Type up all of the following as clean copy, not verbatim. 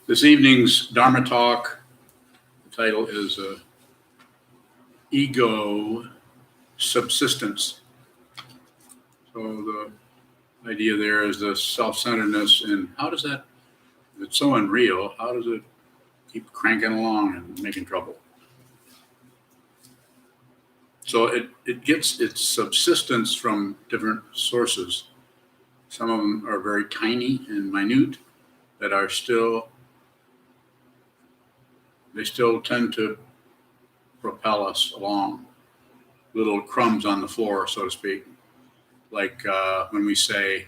This evening's Dharma talk, the title is Ego Subsistence. So the idea there is the self-centeredness, and how does that, it's so unreal, how does it keep cranking along and making trouble? So it gets its subsistence from different sources. Some of them are very tiny and minute that are they still tend to propel us along. Little crumbs on the floor, so to speak. Like when we say,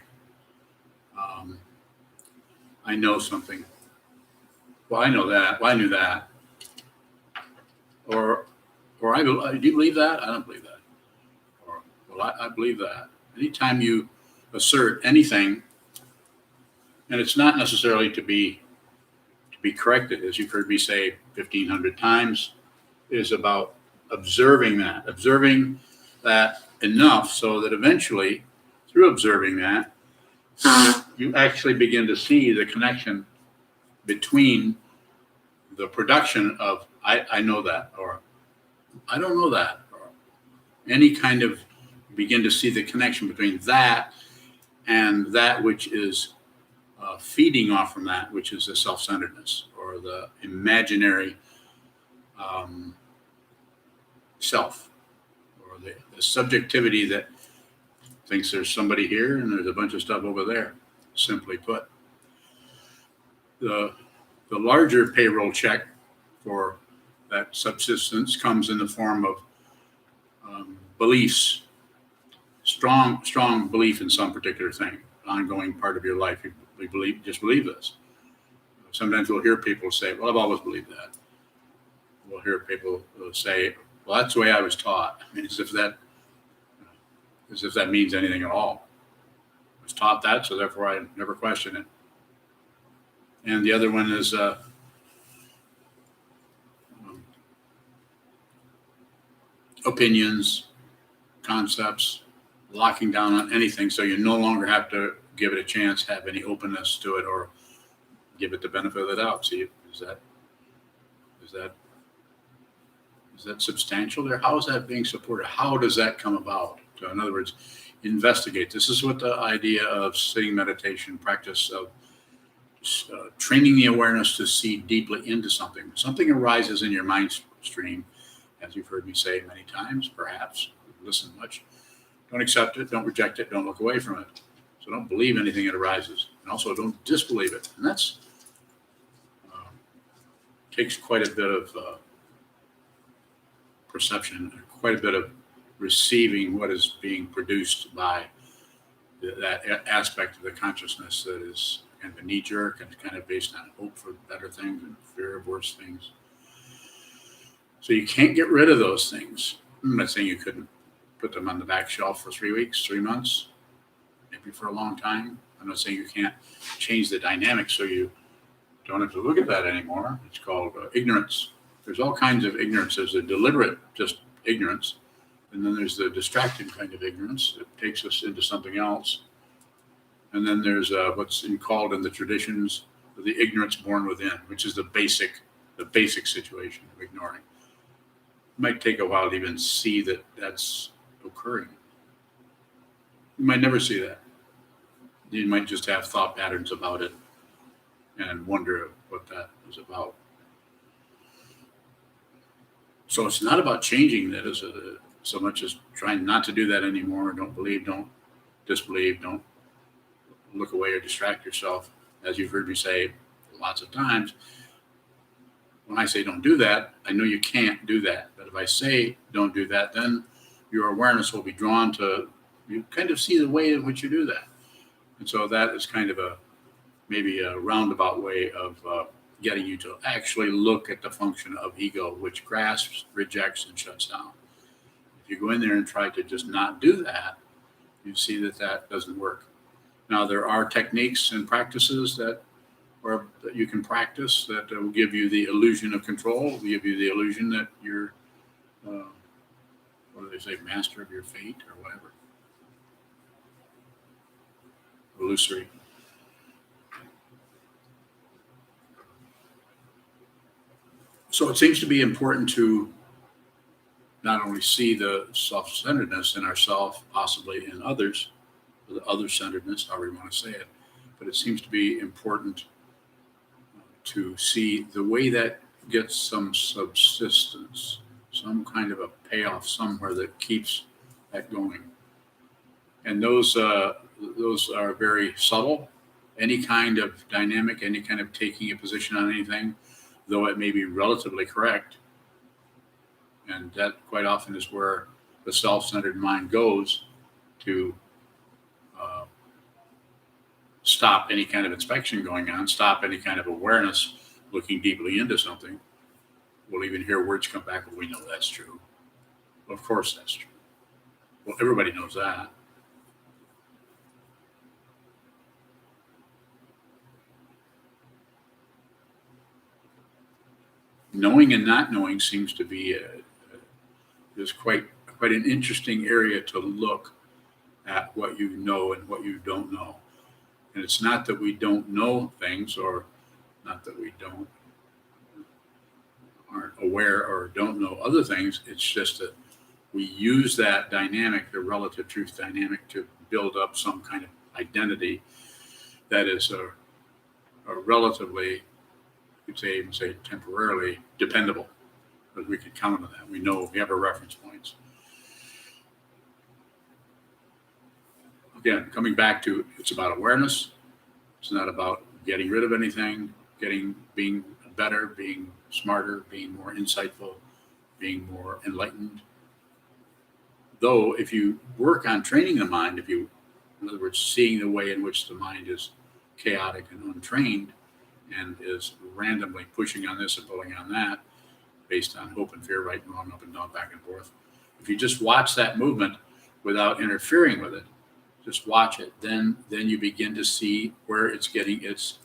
I know something. Well, I know that. Well, I knew that. Or do you believe that? I don't believe that. Or, well, I believe that. Anytime you assert anything, and it's not necessarily to be corrected, as you've heard me say 1,500 times, is about observing that enough so that eventually, through observing that, you actually begin to see the connection between the production of I know that, or I don't know that, or any kind of, begin to see the connection between that and that which is feeding off from that, which is the self-centeredness or the imaginary self, or the subjectivity that thinks there's somebody here and there's a bunch of stuff over there. Simply put, the larger payroll check for that subsistence comes in the form of beliefs, strong belief in some particular thing, ongoing part of your life. You believe this. Sometimes we'll hear people say, well, I've always believed that. We'll hear people say, well, that's the way I was taught. I mean, as if that means anything at all. I was taught that, so therefore I never question it. And the other one is opinions, concepts, locking down on anything, so you no longer have to give it a chance, have any openness to it, or give it the benefit of the doubt. See, is that substantial there? How is that being supported? How does that come about? So in other words, investigate. This is what the idea of sitting meditation, practice of training the awareness to see deeply into something. Something arises in your mind stream, as you've heard me say many times, perhaps, listen much. Don't accept it, don't reject it, don't look away from it. So don't believe anything that arises, and also don't disbelieve it. And that's takes quite a bit of perception, quite a bit of receiving what is being produced by that aspect of the consciousness that is kind of a knee jerk and kind of based on hope for better things and fear of worse things. So you can't get rid of those things. I'm not saying you couldn't put them on the back shelf for 3 weeks, 3 months, maybe for a long time. I'm not saying you can't change the dynamic so you don't have to look at that anymore. It's called ignorance. There's all kinds of ignorance. There's a deliberate just ignorance. And then there's the distracted kind of ignorance that takes us into something else. And then there's what's called in the traditions the ignorance born within, which is the basic situation of ignoring. It might take a while to even see that that's occurring. You might never see that. You might just have thought patterns about it and wonder what that is about. So it's not about changing that so much as trying not to do that anymore. Don't believe, don't disbelieve, don't look away or distract yourself. As you've heard me say lots of times, when I say don't do that, I know you can't do that. But if I say don't do that, then your awareness will be drawn to, you kind of see the way in which you do that. And so that is kind of maybe a roundabout way of getting you to actually look at the function of ego, which grasps, rejects, and shuts down. If you go in there and try to just not do that, you see that doesn't work. Now, there are techniques and practices that you can practice that will give you the illusion of control, will give you the illusion that you're, what do they say, master of your fate or whatever. Illusory. So it seems to be important to not only see the self-centeredness in ourselves, possibly in others, or the other-centeredness, however you want to say it, but it seems to be important to see the way that gets some subsistence, some kind of a payoff somewhere that keeps that going. And those are very subtle. Any kind of dynamic, any kind of taking a position on anything, though it may be relatively correct, and that quite often is where the self-centered mind goes to stop any kind of inspection going on, stop any kind of awareness looking deeply into something. We'll even hear words come back, well, we know that's true. Well, of course that's true. Well, everybody knows that. Knowing and not knowing seems to be is quite an interesting area to look at what you know and what you don't know. And it's not that we don't know things, or not that we aren't aware or don't know other things. It's just that we use that dynamic, the relative truth dynamic, to build up some kind of identity that is a relatively, you could even say temporarily dependable, because we could count on that. We know we have our reference points. Again, coming back to, it's about awareness. It's not about getting rid of anything, being better, being smarter, being more insightful, being more enlightened. Though, if you work on training the mind, in other words, seeing the way in which the mind is chaotic and untrained and is randomly pushing on this and pulling on that based on hope and fear, right and wrong, up and down, back and forth. If you just watch that movement without interfering with it, just watch it, then you begin to see where it's getting its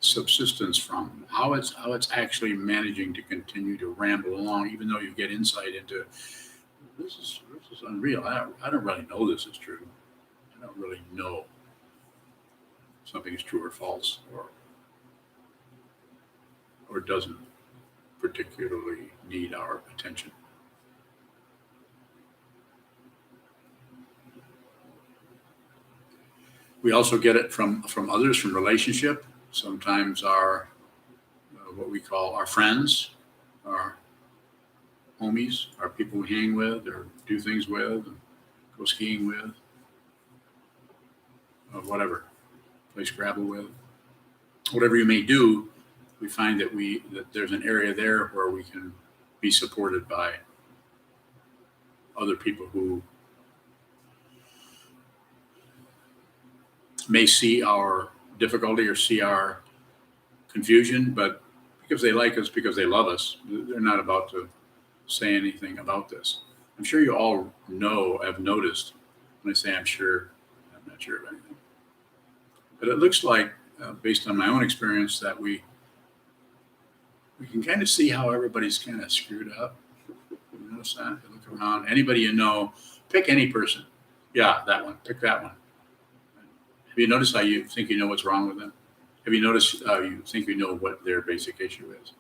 subsistence from, how it's actually managing to continue to ramble along, even though you get insight into this is unreal. I don't really know this is true. I don't really know something is true or false, or doesn't particularly need our attention. We also get it from others, from relationship. Sometimes our what we call our friends, our homies, our people we hang with or do things with, go skiing with, or whatever, play Scrabble with, whatever you may do. We find that there's an area there where we can be supported by other people who may see our difficulty or see our confusion, but because they like us, because they love us, they're not about to say anything about this. I'm sure you all have noticed when I say I'm not sure of anything. But it looks like, based on my own experience, that we can kind of see how everybody's kind of screwed up. You notice that? You look around, anybody you know, pick any person. Yeah, that one, pick that one. Have you noticed how you think you know what's wrong with them? Have you noticed how you think you know what their basic issue is?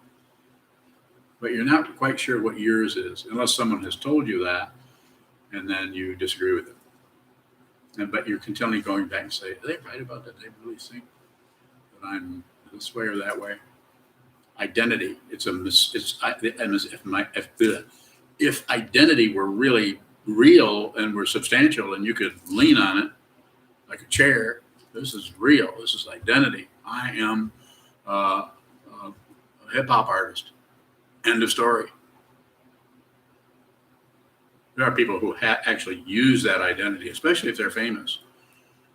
But you're not quite sure what yours is, unless someone has told you that, and then you disagree with it. But you're continually going back and say, are they right about that? They really think that I'm this way or that way? Identity. If identity were really real and were substantial and you could lean on it like a chair, this is real. This is identity. I am a hip hop artist. End of story. There are people who actually use that identity, especially if they're famous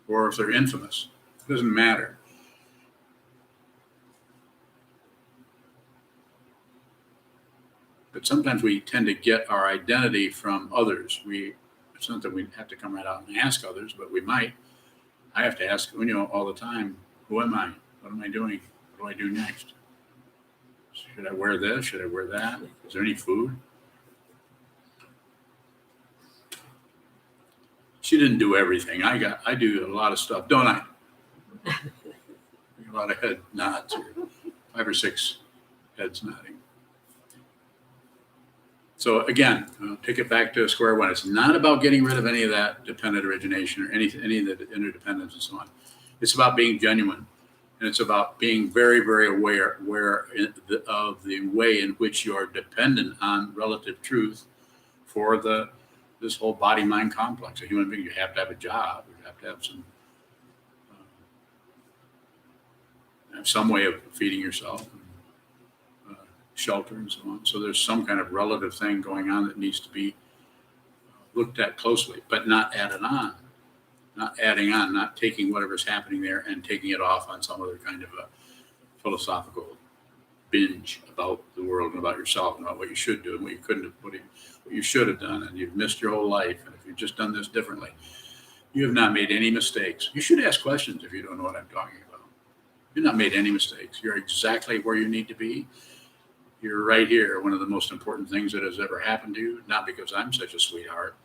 or if they're infamous. It doesn't matter. But sometimes we tend to get our identity from others. It's not that we have to come right out and ask others, but we might. I have to ask, all the time, who am I? What am I doing? What do I do next? Should I wear this? Should I wear that? Is there any food? She didn't do everything. I do a lot of stuff, don't I? A lot of head nods, 5 or 6 Head's nodding. So again, take it back to square one. It's not about getting rid of any of that dependent origination or any of the interdependence and so on. It's about being genuine, and it's about being very, very aware of the way in which you are dependent on relative truth for this whole body-mind complex. A human being, you have to have a job, you have to have some way of feeding yourself, and, shelter, and so on. So there's some kind of relative thing going on that needs to be looked at closely, but not added on. Not adding on, not taking whatever's happening there and taking it off on some other kind of a philosophical binge about the world and about yourself and about what you should do and what you couldn't have, what you should have done, and you've missed your whole life. And if you've just done this differently, you have not made any mistakes. You should ask questions if you don't know what I'm talking about. You've not made any mistakes. You're exactly where you need to be. You're right here. One of the most important things that has ever happened to you, not because I'm such a sweetheart,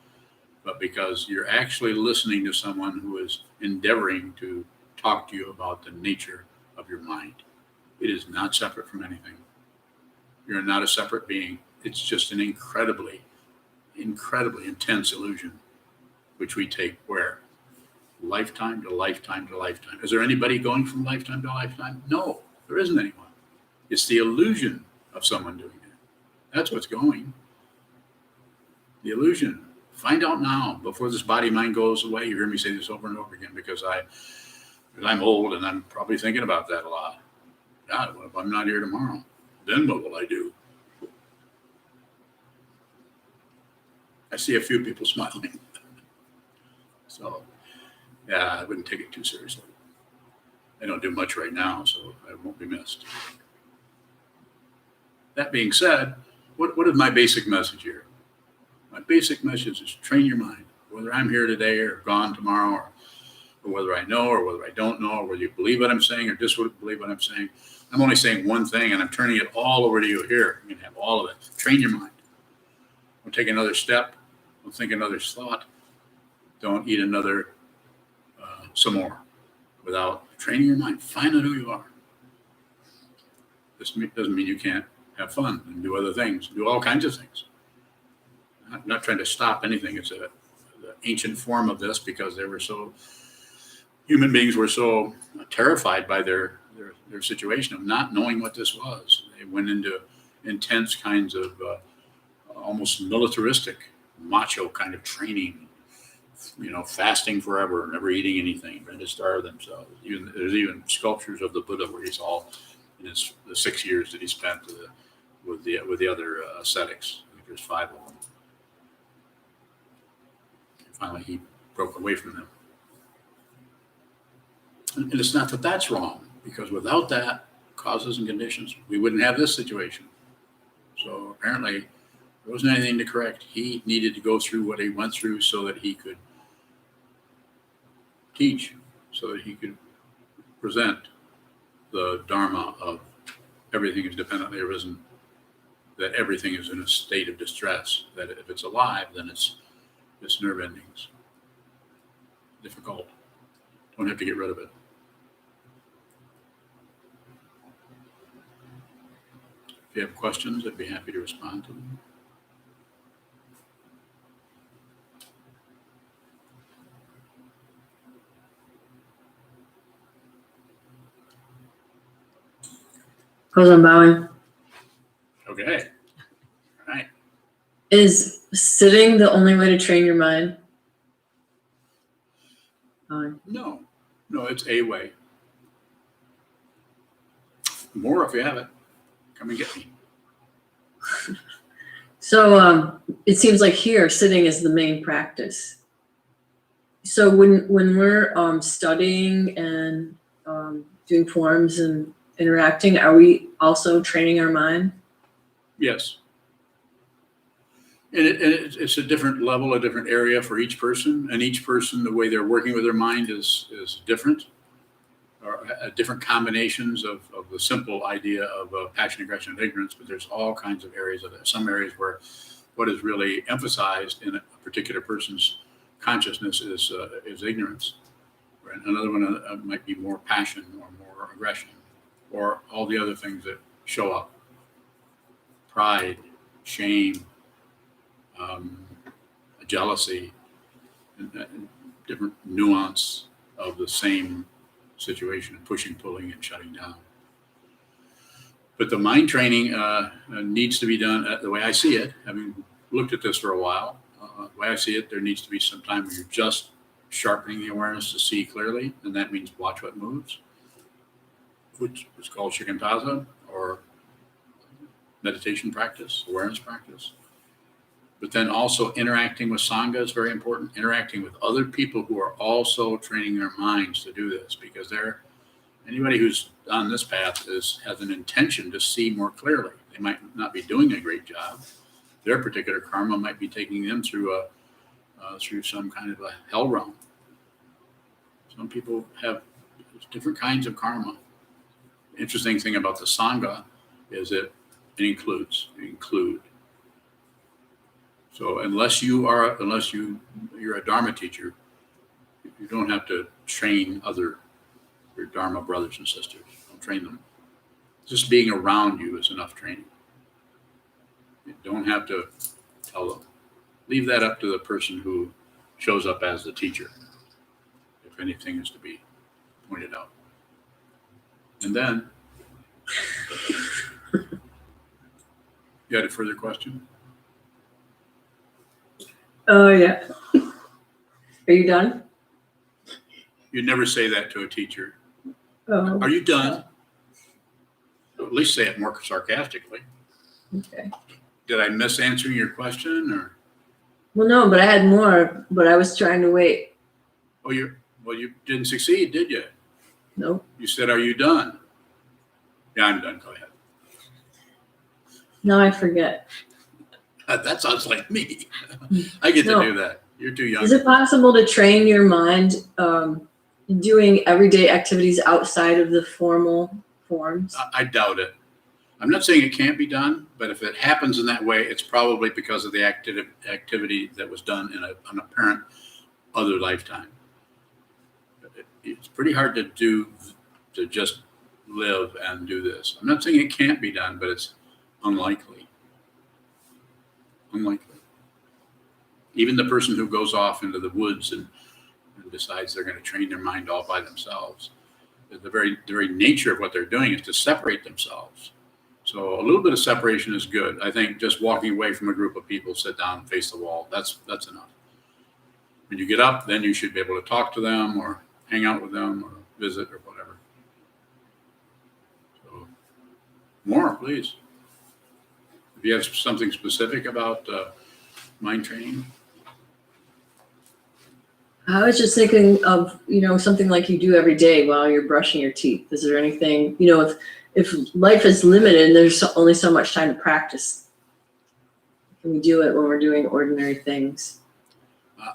but because you're actually listening to someone who is endeavoring to talk to you about the nature of your mind. It is not separate from anything. You're not a separate being. It's just an incredibly, incredibly intense illusion, which we take where? Lifetime to lifetime to lifetime. Is there anybody going from lifetime to lifetime? No, there isn't anyone. It's the illusion of someone doing it. That's what's going. The illusion. Find out now before this body mind goes away. You hear me say this over and over again because I'm old and I'm probably thinking about that a lot. God, what if I'm not here tomorrow? Then what will I do? I see a few people smiling. So, yeah, I wouldn't take it too seriously. I don't do much right now, so I won't be missed. That being said, what is my basic message here? My basic message is train your mind. Whether I'm here today or gone tomorrow, or whether I know or whether I don't know, or whether you believe what I'm saying or disbelieve what I'm saying, I'm only saying one thing, and I'm turning it all over to you here. You can have all of it. Train your mind. Don't take another step. Don't think another thought. Don't eat another some more without training your mind. Find out who you are. This doesn't mean you can't have fun and do other things, do all kinds of things. I'm not trying to stop anything. It's the ancient form of this because human beings were so terrified by their situation of not knowing what this was. They went into intense kinds of almost militaristic, macho kind of training, fasting forever, never eating anything, trying to starve themselves. There's even sculptures of the Buddha where he's all in the 6 years that he spent with the other ascetics. I think there's 5 of them. Finally, he broke away from them. And it's not that that's wrong, because without that, causes and conditions, we wouldn't have this situation. So apparently, there wasn't anything to correct. He needed to go through what he went through so that he could teach, so that he could present the Dharma of everything is dependently arisen, that everything is in a state of distress, that if it's alive, then it's nerve endings. Difficult. Don't have to get rid of it. If you have questions, I'd be happy to respond to them. Because I'm bowing. Okay. All right. Is sitting the only way to train your mind? No, it's a way. More if you have it. Come and get me. So it seems like here sitting is the main practice. So when we're studying and doing forms and interacting, are we also training our mind? Yes. And it's a different level, a different area for each person. And each person, the way they're working with their mind is different. Or different combinations of the simple idea of passion, aggression, and ignorance. But there's all kinds of areas of it. Some areas where what is really emphasized in a particular person's consciousness is ignorance. Right? Another one might be more passion or more aggression or all the other things that show up pride, shame, jealousy, and different nuance of the same situation, pushing, pulling, and shutting down. But the mind training needs to be done the way I see it. Having looked at this for a while, the way I see it, there needs to be some time where you're just sharpening the awareness to see clearly, and that means watch what moves, which is called shikantaza, or meditation practice, awareness practice. But then also interacting with Sangha is very important. Interacting with other people who are also training their minds to do this, because anybody who's on this path has an intention to see more clearly. They might not be doing a great job. Their particular karma might be taking them through through some kind of a hell realm. Some people have different kinds of karma. The interesting thing about the Sangha is that it include. So unless you're a Dharma teacher, you don't have to train your Dharma brothers and sisters. Don't train them. Just being around you is enough training. You don't have to tell them. Leave that up to the person who shows up as the teacher, if anything is to be pointed out. And then, you had a further question? Oh, yeah. Are you done? You'd never say that to a teacher. Oh. Are you done? At least say it more sarcastically. Okay. Did I miss answering your question, or? Well, no, but I had more, but I was trying to wait. Oh, you didn't succeed, did you? Nope. You said, "Are you done?" Yeah, I'm done. Go ahead. Now I forget. That sounds like me. I get to do that. You're too young. Is it possible to train your mind doing everyday activities outside of the formal forms? I doubt it. I'm not saying it can't be done, but if it happens in that way, it's probably because of the activity that was done in an apparent other lifetime. It's pretty hard to just live and do this. I'm not saying it can't be done, but it's unlikely. Unlikely. Even the person who goes off into the woods and decides they're going to train their mind all by themselves, the very nature of what they're doing is to separate themselves. So a little bit of separation is good. I think just walking away from a group of people, sit down, face the wall, that's enough. When you get up, then you should be able to talk to them or hang out with them or visit or whatever. So more, please. If you have something specific about mind training. I was just thinking of, something like you do every day while you're brushing your teeth. Is there anything, if life is limited and there's only so much time to practice, can we do it when we're doing ordinary things?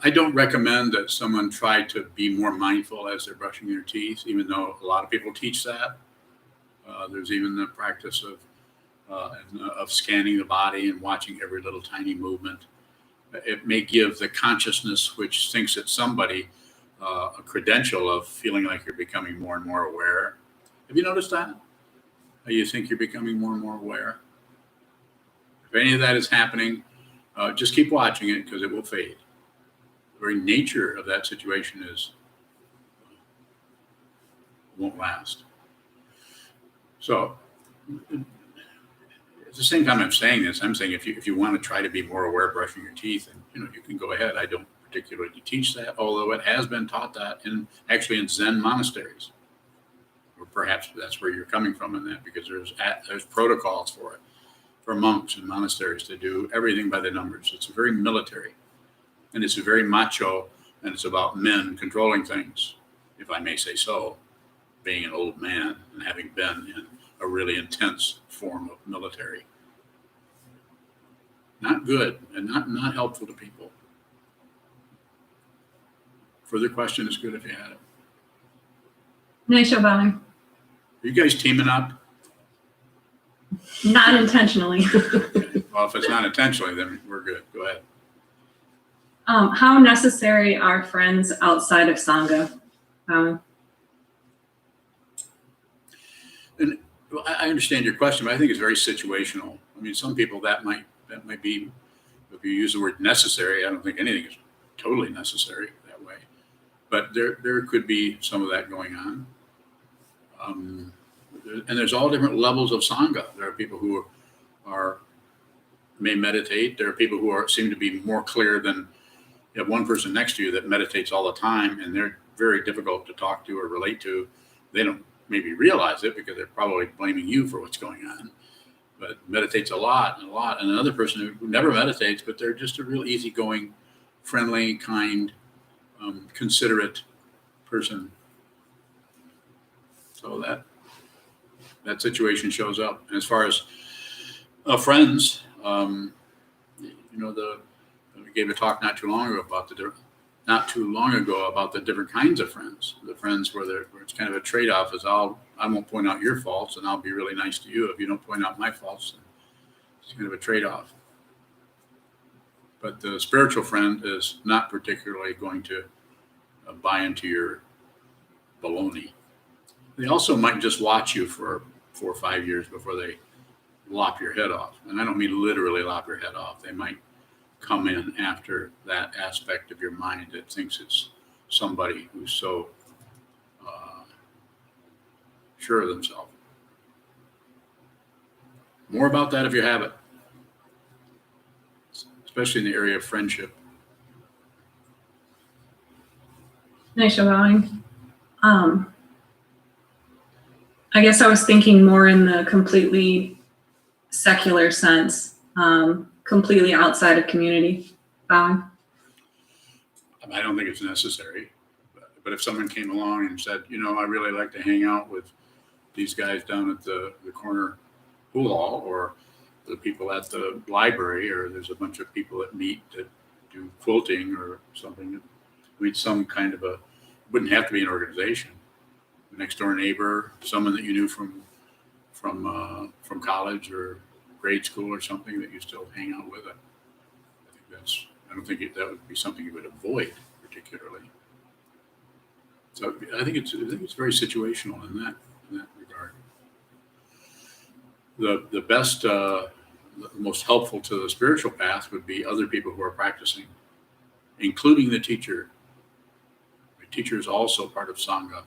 I don't recommend that someone try to be more mindful as they're brushing their teeth, even though a lot of people teach that. There's even the practice of scanning the body and watching every little tiny movement. It may give the consciousness which thinks it's somebody a credential of feeling like you're becoming more and more aware. Have you noticed that? How you think you're becoming more and more aware? If any of that is happening, just keep watching it because it will fade. The very nature of that situation won't last. So at the same time I'm saying this, I'm saying if you want to try to be more aware brushing your teeth, and you can go ahead. I don't particularly teach that, although it has been taught that actually in Zen monasteries. Or perhaps that's where you're coming from in that, because there's protocols for it, for monks and monasteries to do everything by the numbers. It's very military, and it's very macho, and it's about men controlling things, if I may say so, being an old man and having been in a really intense form of military. Not good and not helpful to people. Further question is good if you had it. Nice, Obama. Are you guys teaming up? Not intentionally. Okay. Well, if it's not intentionally, then we're good. Go ahead. How necessary are friends outside of Sangha? And I understand your question, but I think it's very situational. I mean, some people that might be, if you use the word necessary, I don't think anything is totally necessary that way. But there could be some of that going on. And there's all different levels of Sangha. There are people who may meditate. There are people who seem to be more clear than, you have one person next to you that meditates all the time, and they're very difficult to talk to or relate to. They don't maybe realize it because they're probably blaming you for what's going on, but meditates a lot. And another person who never meditates, but they're just a real easygoing, friendly, kind, considerate person. So that situation shows up. And as far as friends, we gave a talk not too long ago about the different kinds of friends. The friends where it's kind of a trade-off is I won't point out your faults, and I'll be really nice to you if you don't point out my faults. It's kind of a trade-off. But the spiritual friend is not particularly going to buy into your baloney. They also might just watch you for 4 or 5 years before they lop your head off. And I don't mean literally lop your head off. They might come in after that aspect of your mind that thinks it's somebody who's so sure of themselves. More about that if you have it, especially in the area of friendship. Nice bowing. I guess I was thinking more in the completely secular sense, completely outside of community. Bowing. I don't think it's necessary, but if someone came along and said, I really like to hang out with these guys down at the corner pool hall, or the people at the library, or there's a bunch of people that meet that do quilting or something, we'd some kind of wouldn't have to be an organization. The next door neighbor, someone that you knew from college or grade school or something that you still hang out with. I don't think that would be something you would avoid particularly. So I think it's very situational in that regard. The best, the most helpful to the spiritual path would be other people who are practicing, including the teacher. The teacher is also part of Sangha.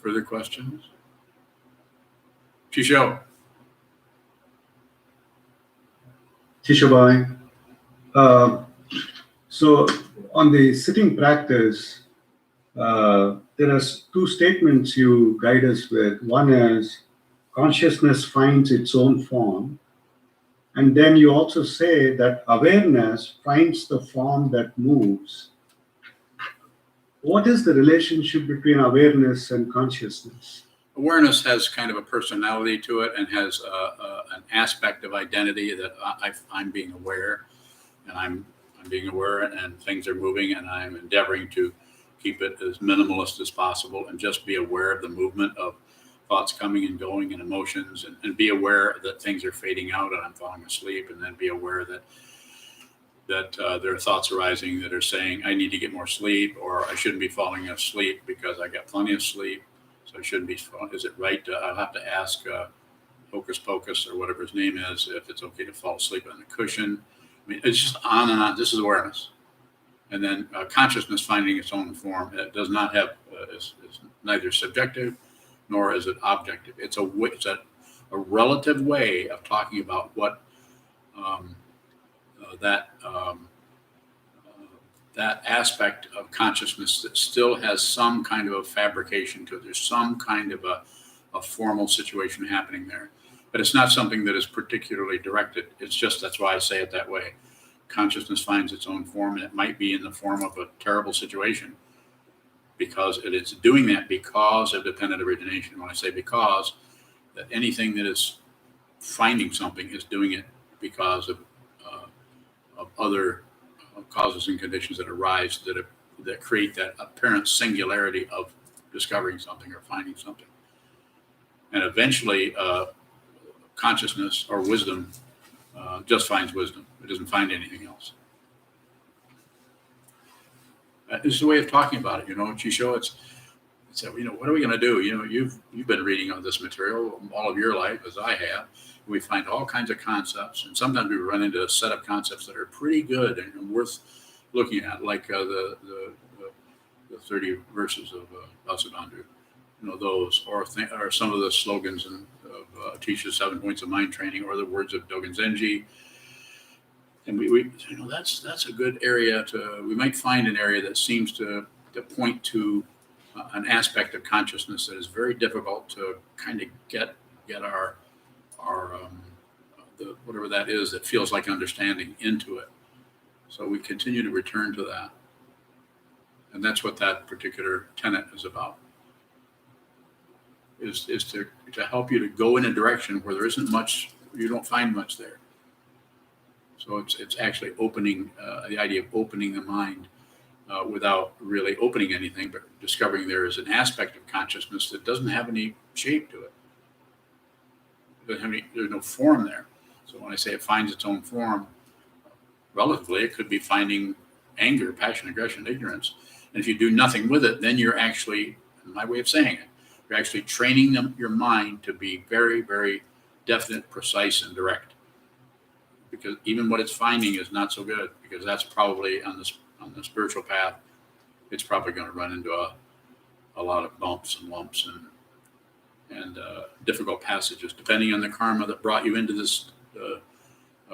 Further questions? Chisho. Chisho Bhai. So on the sitting practice, there are 2 statements you guide us with. One is consciousness finds its own form. And then you also say that awareness finds the form that moves. What is the relationship between awareness and consciousness? Awareness has kind of a personality to it and has an aspect of identity that I'm being aware, and I'm being aware, and things are moving, and I'm endeavoring to keep it as minimalist as possible and just be aware of the movement of thoughts coming and going and emotions, and be aware that things are fading out and I'm falling asleep, and then be aware that there are thoughts arising that are saying I need to get more sleep, or I shouldn't be falling asleep because I got plenty of sleep. So I shouldn't be. Is it right? I'll have to ask Hocus Pocus or whatever his name is if it's okay to fall asleep on the cushion. I mean, it's just on and on. This is awareness, and then consciousness finding its own form. It does not have. It's neither subjective nor is it objective. It's a relative way of talking about what that aspect of consciousness that still has some kind of a fabrication to it. There's some kind of a formal situation happening there, but it's not something that is particularly directed. It's just, that's why I say it that way. Consciousness finds its own form, and it might be in the form of a terrible situation because it is doing that because of dependent origination. When I say because, that anything that is finding something is doing it because of other causes and conditions that arise that create that apparent singularity of discovering something or finding something. And eventually, consciousness or wisdom just finds wisdom. It doesn't find anything else. It's the way of talking about it, Chisho. It's what are we going to do? You've been reading on this material all of your life, as I have. We find all kinds of concepts, and sometimes we run into a set of concepts that are pretty good and worth looking at, like the 30 verses of Vasubandhu, those, or some of the slogans of Atisha's 7 Points of Mind Training, or the words of Dogen Zenji. And we that's a good area we might find an area that seems to point to an aspect of consciousness that is very difficult to kind of get our whatever that is that feels like understanding into it. So we continue to return to that. And that's what that particular tenet is about, is to help you to go in a direction where there isn't much, you don't find much there. So it's actually opening, the idea of opening the mind without really opening anything, but discovering there is an aspect of consciousness that doesn't have any shape to it. There's no form there. So when I say it finds its own form, relatively, it could be finding anger, passion, aggression, ignorance. And if you do nothing with it, then you're actually, my way of saying it, you're actually training your mind to be very, very definite, precise, and direct. Because even what it's finding is not so good, because that's probably on the spiritual path, it's probably going to run into a lot of bumps and lumps and difficult passages, depending on the karma that brought you into this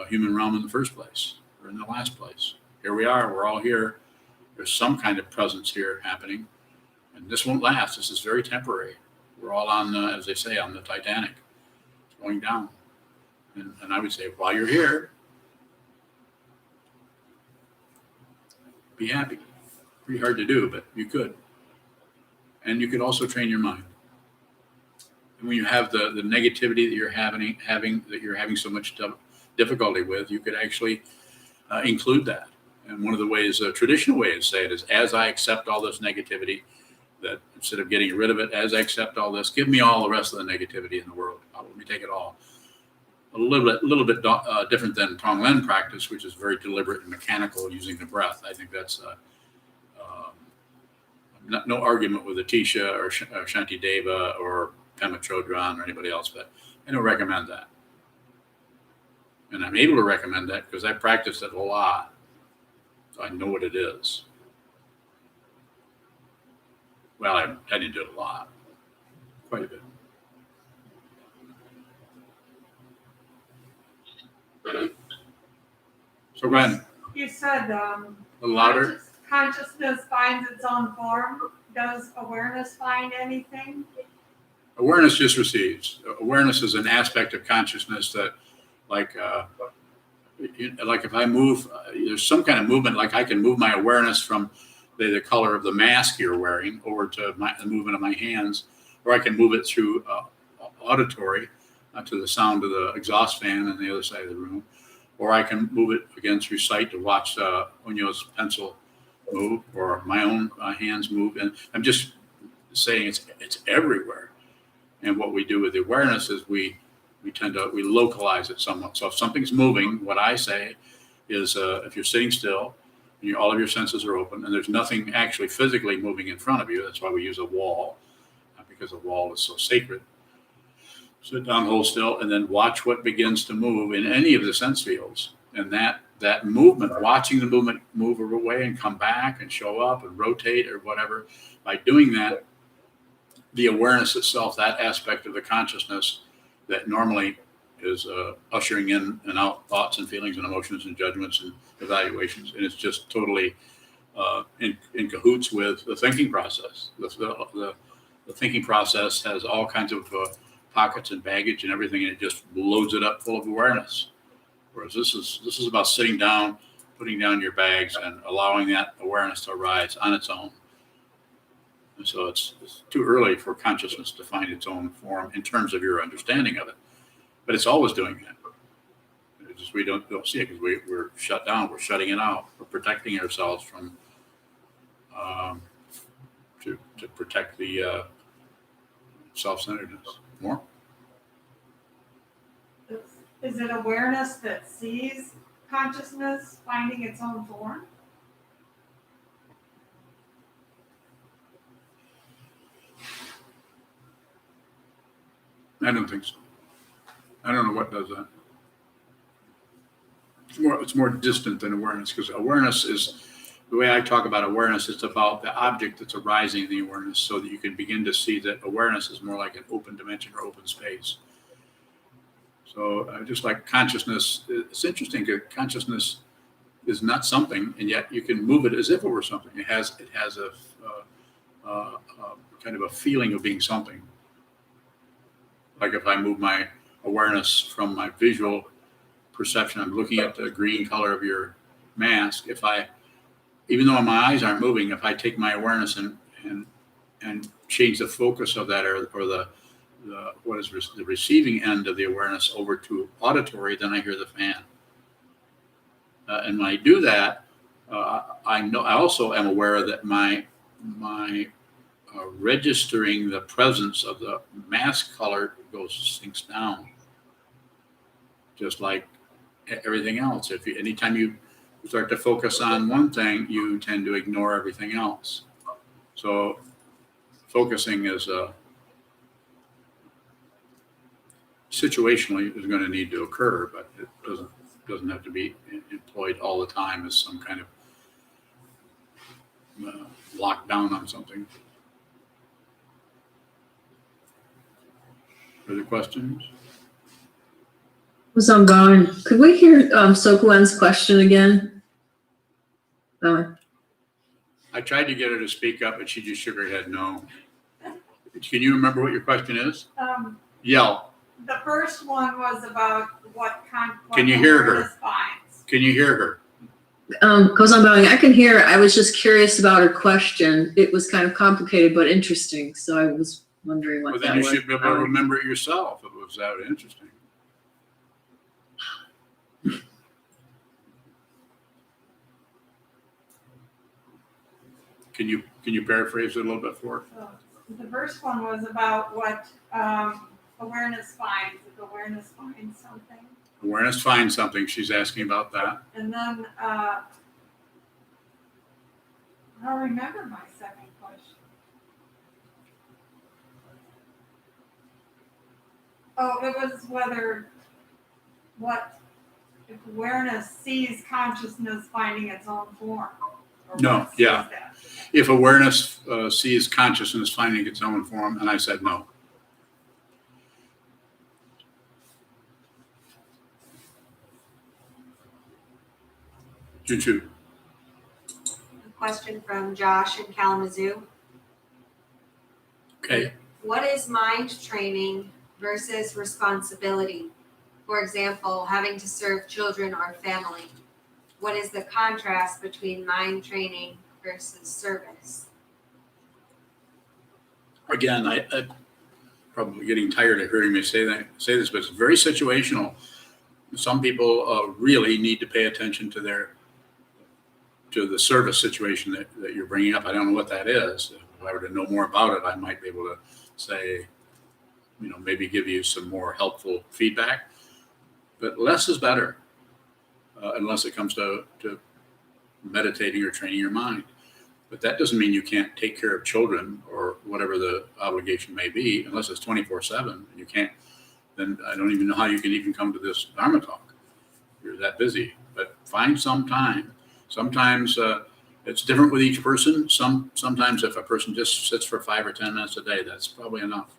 human realm in the first place, or in the last place. Here we are, we're all here. There's some kind of presence here happening, and this won't last. This is very temporary. We're all on, as they say, on the Titanic. It's going down. And I would say, while you're here, be happy. Pretty hard to do, but you could. And you could also train your mind. And when you have the negativity that you're having so much difficulty with, you could actually include that. And one of the ways, a traditional way to say it is, as I accept all this negativity, that instead of getting rid of it, as I accept all this, give me all the rest of the negativity in the world. Let me take it all. A little bit different than Tonglen practice, which is very deliberate and mechanical, using the breath. I think that's no argument with Atisha or Shantideva or Pema Chodron or anybody else, but I don't recommend that. And I'm able to recommend that because I practiced it a lot. So I know what it is. Well, I didn't do it a lot, quite a bit. So Gwen, You said a little louder. consciousness finds its own form. Does awareness find anything? Awareness just receives. Awareness is an aspect of consciousness that, like if I move, there's some kind of movement. Like I can move my awareness from the color of the mask you're wearing over to the movement of my hands, or I can move it through auditory to the sound of the exhaust fan on the other side of the room, or I can move it again through sight to watch Onyo's pencil move, or my own hands move. And I'm just saying it's everywhere. And what we do with the awareness is we localize it somewhat. So if something's moving, what I say is if you're sitting still, and all of your senses are open, and there's nothing actually physically moving in front of you. That's why we use a wall, because a wall is so sacred. Sit down, hold still, and then watch what begins to move in any of the sense fields. And that movement, watching the movement move away and come back and show up and rotate or whatever, by doing that, the awareness itself, that aspect of the consciousness that normally is ushering in and out thoughts and feelings and emotions and judgments and evaluations, and it's just totally in cahoots with the thinking process. The thinking process has all kinds of pockets and baggage and everything, and it just loads it up full of awareness. Whereas this is about sitting down, putting down your bags, and allowing that awareness to arise on its own. And so it's too early for consciousness to find its own form in terms of your understanding of it. But it's always doing that. It's just we don't see it because we're shut down. We're shutting it out. We're protecting ourselves from to protect the self-centeredness. More? Is it awareness that sees consciousness finding its own form? I don't think so. I don't know what does that. It's more distant than awareness, because awareness is, the way I talk about awareness, it's about the object that's arising in the awareness, so that you can begin to see that awareness is more like an open dimension or open space. So just like consciousness, it's interesting because consciousness is not something, and yet you can move it as if it were something. It has a kind of a feeling of being something. Like if I move my awareness from my visual perception, I'm looking at the green color of your mask. Even though my eyes aren't moving, if I take my awareness and change the focus of that, or the what is the receiving end of the awareness over to auditory, then I hear the fan. And when I do that, I also am aware that my registering the presence of the mask color sinks down, just like everything else. Anytime you start to focus on one thing, you tend to ignore everything else. So focusing is situationally is going to need to occur, but it doesn't have to be employed all the time as some kind of lockdown on something. Further questions? Could we hear Sokuzan's question again? I tried to get her to speak up, but she just shook her head no. Can you remember what your question is? Yell. The first one was about what Can you hear her? awareness finds. Can you hear her? Kozan, I can hear her. I was just curious about her question. It was kind of complicated but interesting, so I was wondering what Well, that then you was. should be able to remember it yourself if it was that interesting. Can you paraphrase it a little bit for her? So the first one was about what awareness finds, if awareness finds something. Awareness finds something. She's asking about that. And then I don't remember my second question. Oh, it was if awareness sees consciousness finding its own form. Or No, what sees yeah. that? If awareness sees consciousness finding its own form, and I said no. Choo-choo. A question from Josh in Kalamazoo. Okay. What is mind training versus responsibility? For example, having to serve children or family. What is the contrast between mind training versus service? Again, I'm probably getting tired of hearing me say this, but it's very situational. Some people really need to pay attention to the service situation that you're bringing up. I don't know what that is. If I were to know more about it, I might be able to say, maybe give you some more helpful feedback. But less is better, unless it comes to meditating or training your mind. But that doesn't mean you can't take care of children or whatever the obligation may be, unless it's 24/7. You can't, then I don't even know how you can even come to this Dharma talk. You're that busy. But find some time. Sometimes it's different with each person. Sometimes if a person just sits for 5 or 10 minutes a day, that's probably enough.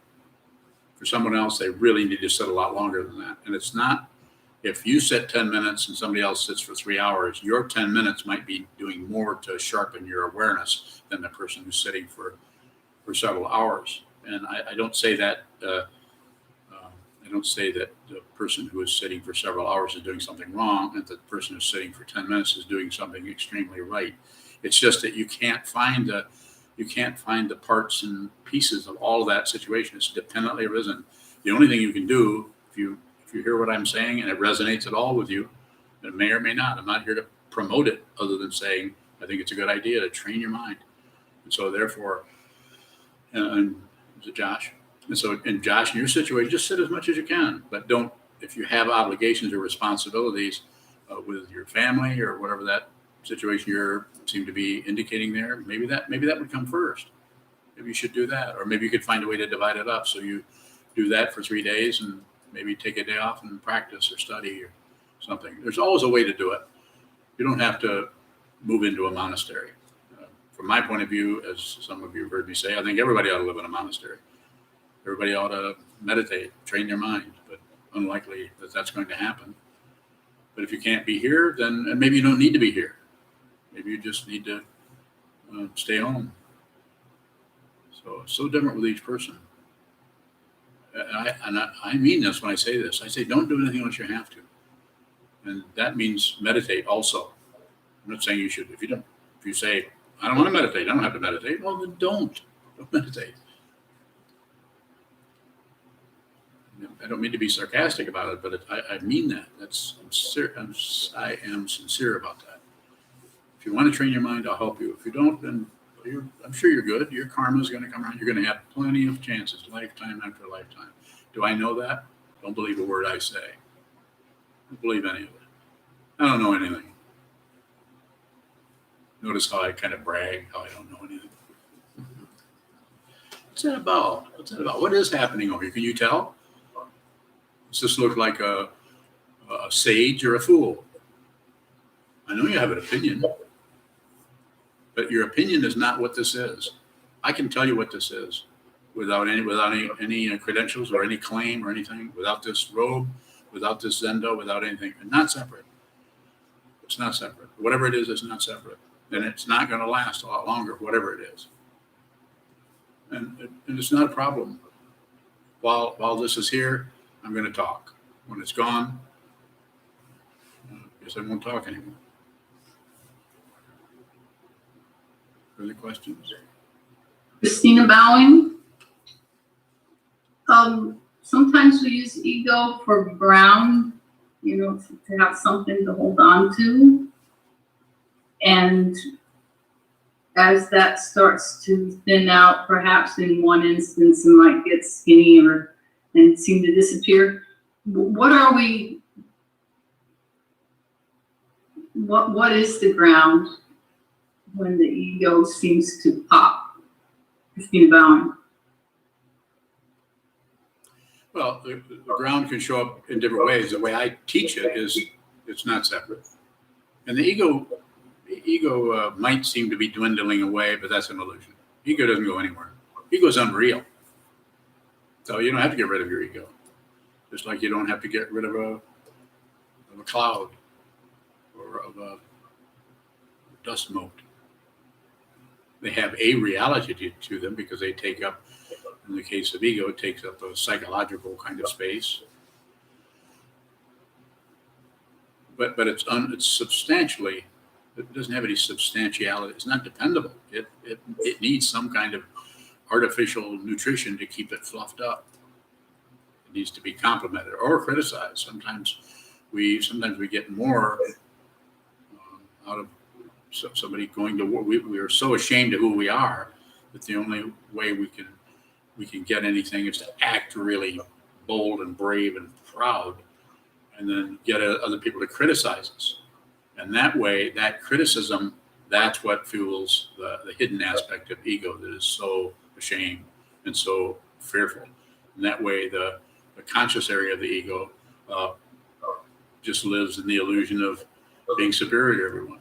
For someone else, they really need to sit a lot longer than that. And it's not, if you sit 10 minutes and somebody else sits for 3 hours, your 10 minutes might be doing more to sharpen your awareness than the person who's sitting for several hours. And I don't say that the person who is sitting for several hours is doing something wrong, and the person who's sitting for 10 minutes is doing something extremely right. It's just that you can't find the parts and pieces of all of that situation. It's dependently arisen. The only thing you can do, if you hear what I'm saying and it resonates at all with you, it may or may not. I'm not here to promote it other than saying I think it's a good idea to train your mind. And so therefore, and is it Josh? And so, in Josh, in your situation, just sit as much as you can, but don't, if you have obligations or responsibilities with your family or whatever that situation you seem to be indicating there, maybe that would come first. Maybe you should do that, or maybe you could find a way to divide it up so you do that for 3 days and maybe take a day off and practice or study or something. There's always a way to do it. You don't have to move into a monastery. From my point of view, as some of you have heard me say, I think everybody ought to live in a monastery. Everybody ought to meditate, train their mind, but unlikely that that's going to happen. But if you can't be here, then maybe you don't need to be here. Maybe you just need to stay home. So it's so different with each person. And I mean this when I say this. I say don't do anything unless you have to. And that means meditate also. I'm not saying you should. If you say, I don't want to meditate, I don't have to meditate, well, then don't meditate. I don't mean to be sarcastic about it, but I mean that. I am sincere about that. If you want to train your mind, I'll help you. If you don't, then I'm sure you're good. Your karma is going to come around. You're going to have plenty of chances, lifetime after lifetime. Do I know that? Don't believe a word I say. Don't believe any of it. I don't know anything. Notice how I kind of brag, how I don't know anything. What's that about? What's that about? What is happening over here? Can you tell? Does this look like a sage or a fool? I know you have an opinion, but your opinion is not what this is. I can tell you what this is without any credentials or any claim or anything, without this robe, without this zendo, without anything. And not separate. It's not separate. Whatever it is, it's not separate. And it's not going to last a lot longer, whatever it is. And it's not a problem. While this is here, I'm going to talk. When it's gone, I guess I won't talk anymore. Further questions? Christina bowing. Sometimes we use ego for ground, to have something to hold on to. And as that starts to thin out, perhaps in one instance, it might get skinny and seem to disappear. What is the ground when the ego seems to pop? Christina bowing. Well, the ground can show up in different ways. The way I teach it is it's not separate. And the ego might seem to be dwindling away, but that's an illusion. Ego doesn't go anywhere. Ego is unreal. So you don't have to get rid of your ego. Just like you don't have to get rid of a cloud or of a dust mote. They have a reality to them because they take up, in the case of ego, it takes up a psychological kind of space. But it's substantially, it doesn't have any substantiality. It's not dependable. It needs some kind of artificial nutrition to keep it fluffed up. It needs to be complimented or criticized. Sometimes we get more out of somebody going to war. We are so ashamed of who we are that the only way we can get anything is to act really bold and brave and proud, and then get other people to criticize us. And that way, that criticism, that's what fuels the hidden aspect of ego that is so ashamed and so fearful. And that way, the conscious area of the ego just lives in the illusion of being superior to everyone.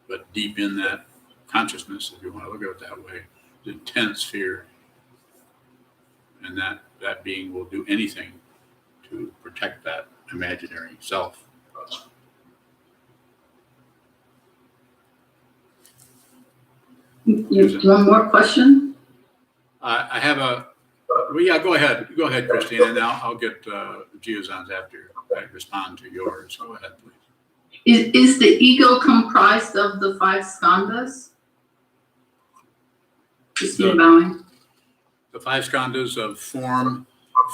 But deep in that consciousness, if you want to look at it that way, is intense fear. And that being will do anything to protect that imaginary self. One more question? I have well, yeah, go ahead, Christina, and I'll get Geozan's after I respond to yours. Go ahead, please. Is the ego comprised of the 5 skandhas? Christina bowing. The 5 skandhas of form,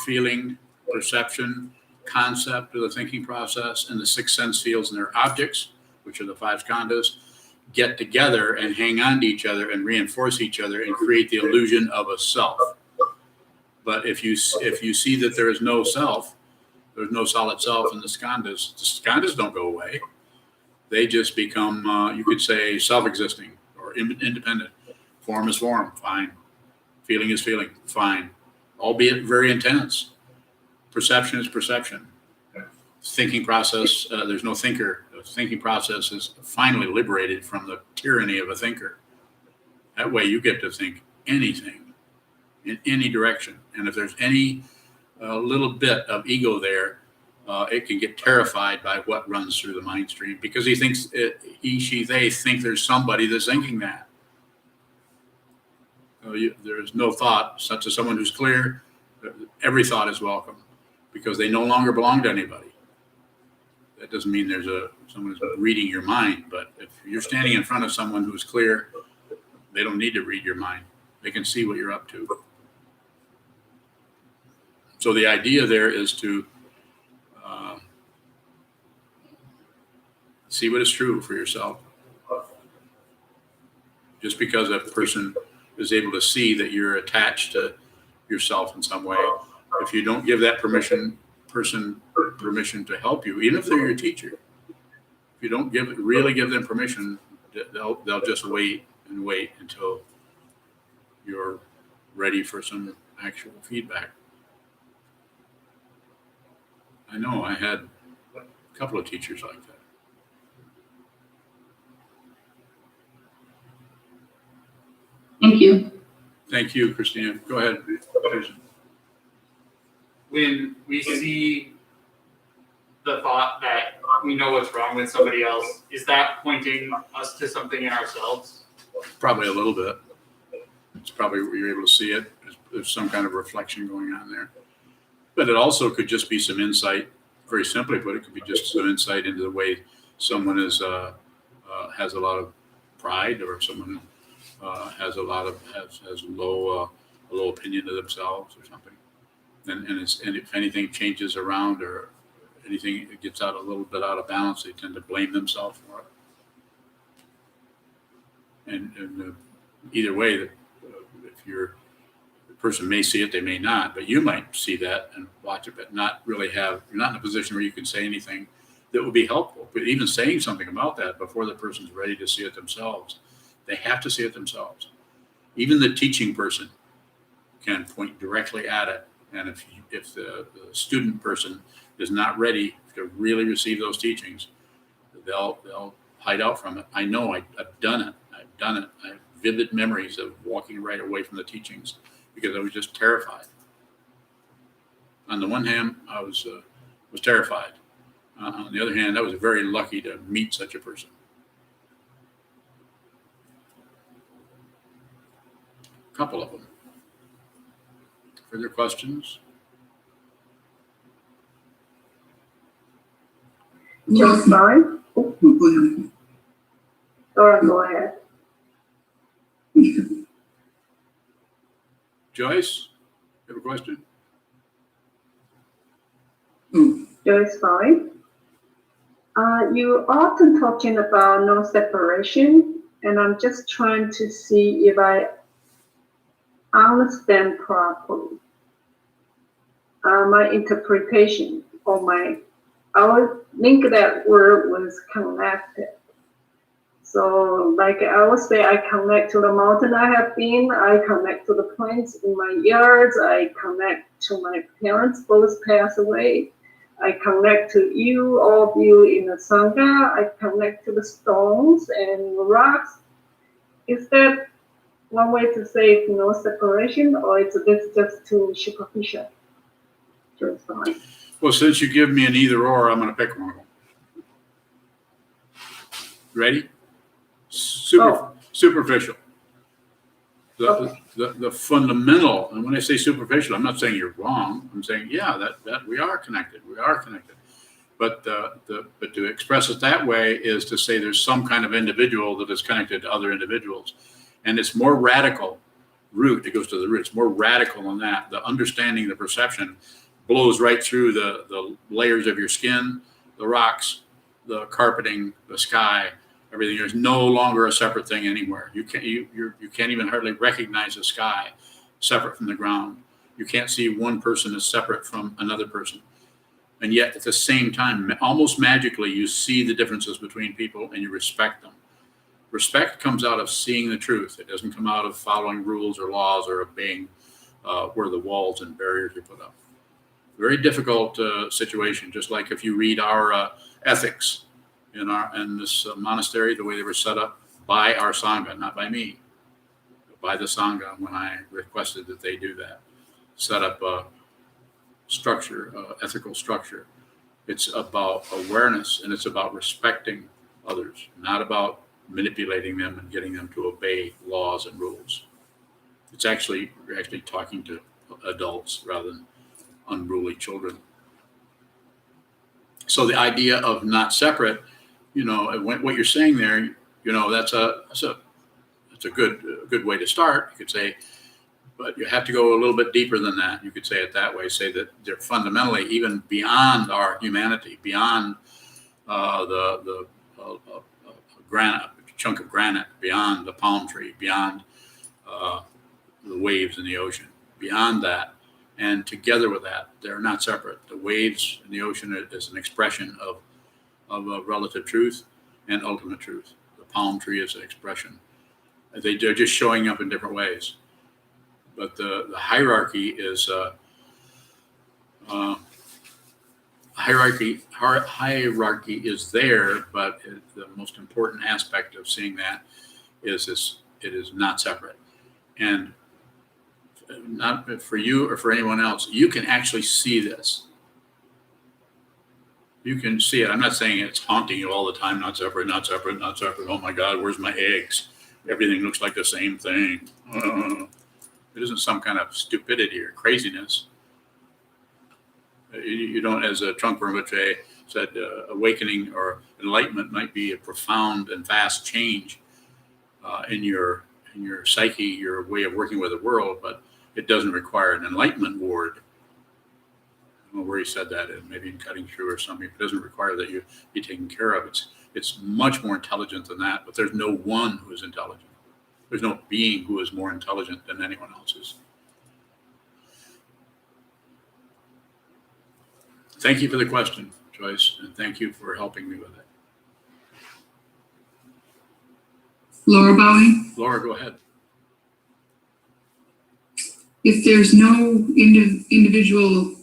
feeling, perception, concept of the thinking process, and the 6 sense fields and their objects, which are the 5 skandhas, get together and hang on to each other and reinforce each other and create the illusion of a self. But if you see that there is no self, there's no solid self in the skandhas don't go away. They just become, you could say, self-existing or independent. Form is form, fine. Feeling is feeling, fine. albeit very intense. Perception is perception. Thinking process, there's no thinker. The thinking process is finally liberated from the tyranny of a thinker. That way you get to think anything in any direction. And if there's any little bit of ego there, it can get terrified by what runs through the mind stream because he thinks he, she, they think there's somebody that's thinking that. So there's no thought, such as someone who's clear. Every thought is welcome because they no longer belong to anybody. That doesn't mean there's someone who's reading your mind, but if you're standing in front of someone who's clear, they don't need to read your mind. They can see what you're up to. So the idea there is to see what is true for yourself. Just because a person is able to see that you're attached to yourself in some way, if you don't give that person permission to help you, even if they're your teacher, if you don't really give them permission, they'll just wait and wait until you're ready for some actual feedback. I know I had a couple of teachers like that. Thank you. Thank you, Christina. Go ahead. When we see the thought that we know what's wrong with somebody else, is that pointing us to something in ourselves? Probably a little bit. It's probably where you're able to see it. There's some kind of reflection going on there. But it also could just be some insight. Very simply put, it could be just some insight into the way someone is has a lot of pride, or someone has a low opinion of themselves or something. And if anything changes around or anything gets out a little bit out of balance, they tend to blame themselves for it. And either way, if the person may see it, they may not, but you might see that and watch it, but you're not in a position where you can say anything that would be helpful. But even saying something about that before the person's ready to see it themselves, they have to see it themselves. Even the teaching person can point directly at it. And if the student person is not ready to really receive those teachings, they'll hide out from it. I know I've done it. I have vivid memories of walking right away from the teachings because I was just terrified. On the one hand, I was terrified. On the other hand, I was very lucky to meet such a person. A couple of them. Further questions? Just fine. Dora, go ahead. Joyce, you have a question? Joyce, fine. You often talking about no separation, and I'm just trying to see if I understand properly. My interpretation or I would think that word was connected. So like I would say, I connect to the mountain I have been, I connect to the plants in my yards, I connect to my parents, both passed away. I connect to you, all of you in the Sangha, I connect to the stones and rocks. Is that one way to say it's no separation, or is this just too superficial? Just fine. Well, since you give me an either or, I'm going to pick one of them. Ready? Superficial. The fundamental, and when I say superficial, I'm not saying you're wrong. I'm saying, yeah, that we are connected. We are connected. But but to express it that way is to say there's some kind of individual that is connected to other individuals. And it's more radical root. It goes to the root. It's more radical than that. The understanding, the perception blows right through the layers of your skin, the rocks, the carpeting, the sky, everything. There's no longer a separate thing anywhere. You can't even hardly recognize the sky separate from the ground. You can't see one person as separate from another person. And yet at the same time, almost magically, you see the differences between people and you respect them. Respect comes out of seeing the truth. It doesn't come out of following rules or laws or obeying where the walls and barriers are put up. Very difficult situation. Just like if you read our ethics in this monastery, the way they were set up by our Sangha, not by me, but by the Sangha when I requested that they do that, set up a structure, ethical structure. It's about awareness and it's about respecting others, not about manipulating them and getting them to obey laws and rules. It's you're actually talking to adults rather than unruly children. So the idea of not separate, what you're saying there, that's a good way to start. You could say, but you have to go a little bit deeper than that. You could say it that way. Say that they're fundamentally even beyond our humanity, beyond the granite, chunk of granite, beyond the palm tree, beyond the waves in the ocean, beyond that. And together with that, they're not separate. The waves in the ocean is an expression of relative truth and ultimate truth. The palm tree is an expression. They're just showing up in different ways. But the hierarchy is hierarchy is there, but the most important aspect of seeing that is it is not separate. And not for you or for anyone else, you can actually see this. You can see it. I'm not saying it's haunting you all the time, not separate, not separate, not separate. Oh my God, where's my eggs? Everything looks like the same thing. It isn't some kind of stupidity or craziness. You don't, as a Trungpa Rinpoche said, awakening or enlightenment might be a profound and vast change in your psyche, your way of working with the world, but it doesn't require an enlightenment ward. I don't know where he said that, maybe in Cutting Through or something. It doesn't require that you be taken care of. It's much more intelligent than that, but there's no one who is intelligent. There's no being who is more intelligent than anyone else is. Thank you for the question, Joyce, and thank you for helping me with it. Laura Bowie. Laura, go ahead. If there's no individual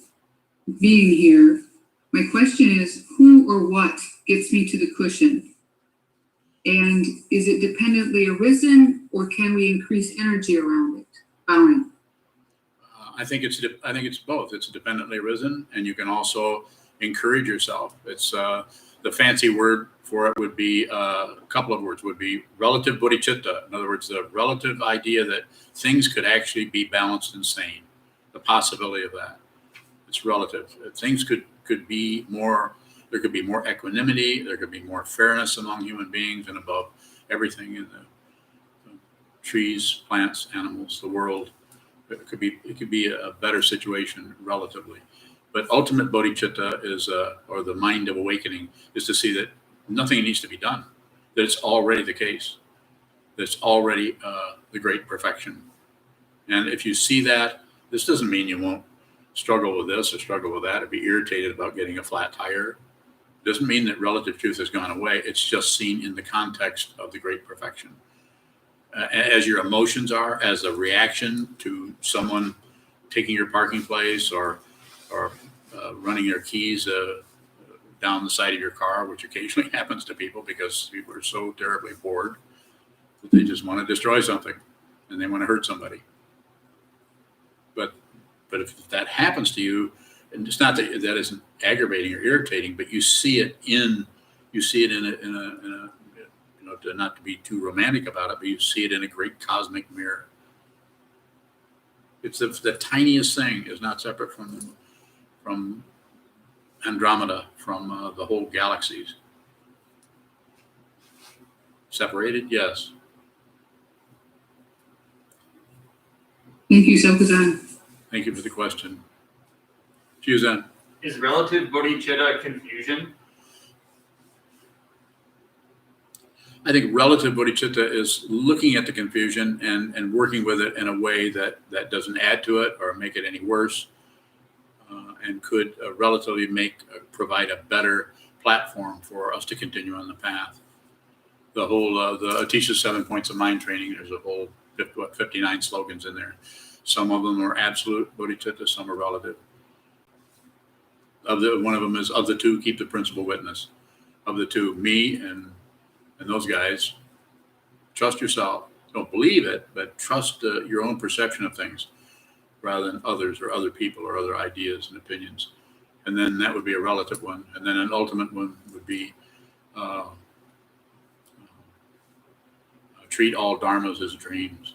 being here, my question is, who or what gets me to the cushion? And is it dependently arisen, or can we increase energy around it? Bowing. I think it's both. It's dependently arisen, and you can also encourage yourself. It's the fancy word for it would be a couple of words. Would be relative bodhicitta. In other words, the relative idea that things could actually be balanced and sane. The possibility of that. It's relative. Things could be more. There could be more equanimity. There could be more fairness among human beings and above everything in the trees, plants, animals, the world. It could be a better situation relatively. But ultimate bodhicitta is, or the mind of awakening, is to see that nothing needs to be done. That it's already the case. That it's already the great perfection. And if you see that, this doesn't mean you won't struggle with this or struggle with that or be irritated about getting a flat tire. It doesn't mean that relative truth has gone away. It's just seen in the context of the great perfection. As your emotions are, as a reaction to someone taking your parking place or running their keys down the side of your car, which occasionally happens to people because people are so terribly bored that they just want to destroy something and they want to hurt somebody. But if that happens to you, and it's not that that isn't aggravating or irritating, but you see it in a not to be too romantic about it, but you see it in a great cosmic mirror. It's the tiniest thing is not separate from Andromeda, from the whole galaxies. Separated, yes. Thank you, Sokuzan. Thank you for the question. Suzanne. Is relative bodhicitta confusion? I think relative bodhicitta is looking at the confusion and working with it in a way that doesn't add to it or make it any worse, and could relatively provide a better platform for us to continue on the path. The whole the Atisha's 7 points of mind training. There's a whole 59 slogans in there. Some of them are absolute bodhicitta, some are relative. One of them is, of the two, keep the principal witness. Of the two, me and those guys, trust yourself. Don't believe it, but trust your own perception of things rather than others or other people or other ideas and opinions. And then that would be a relative one. And then an ultimate one would be treat all dharmas as dreams.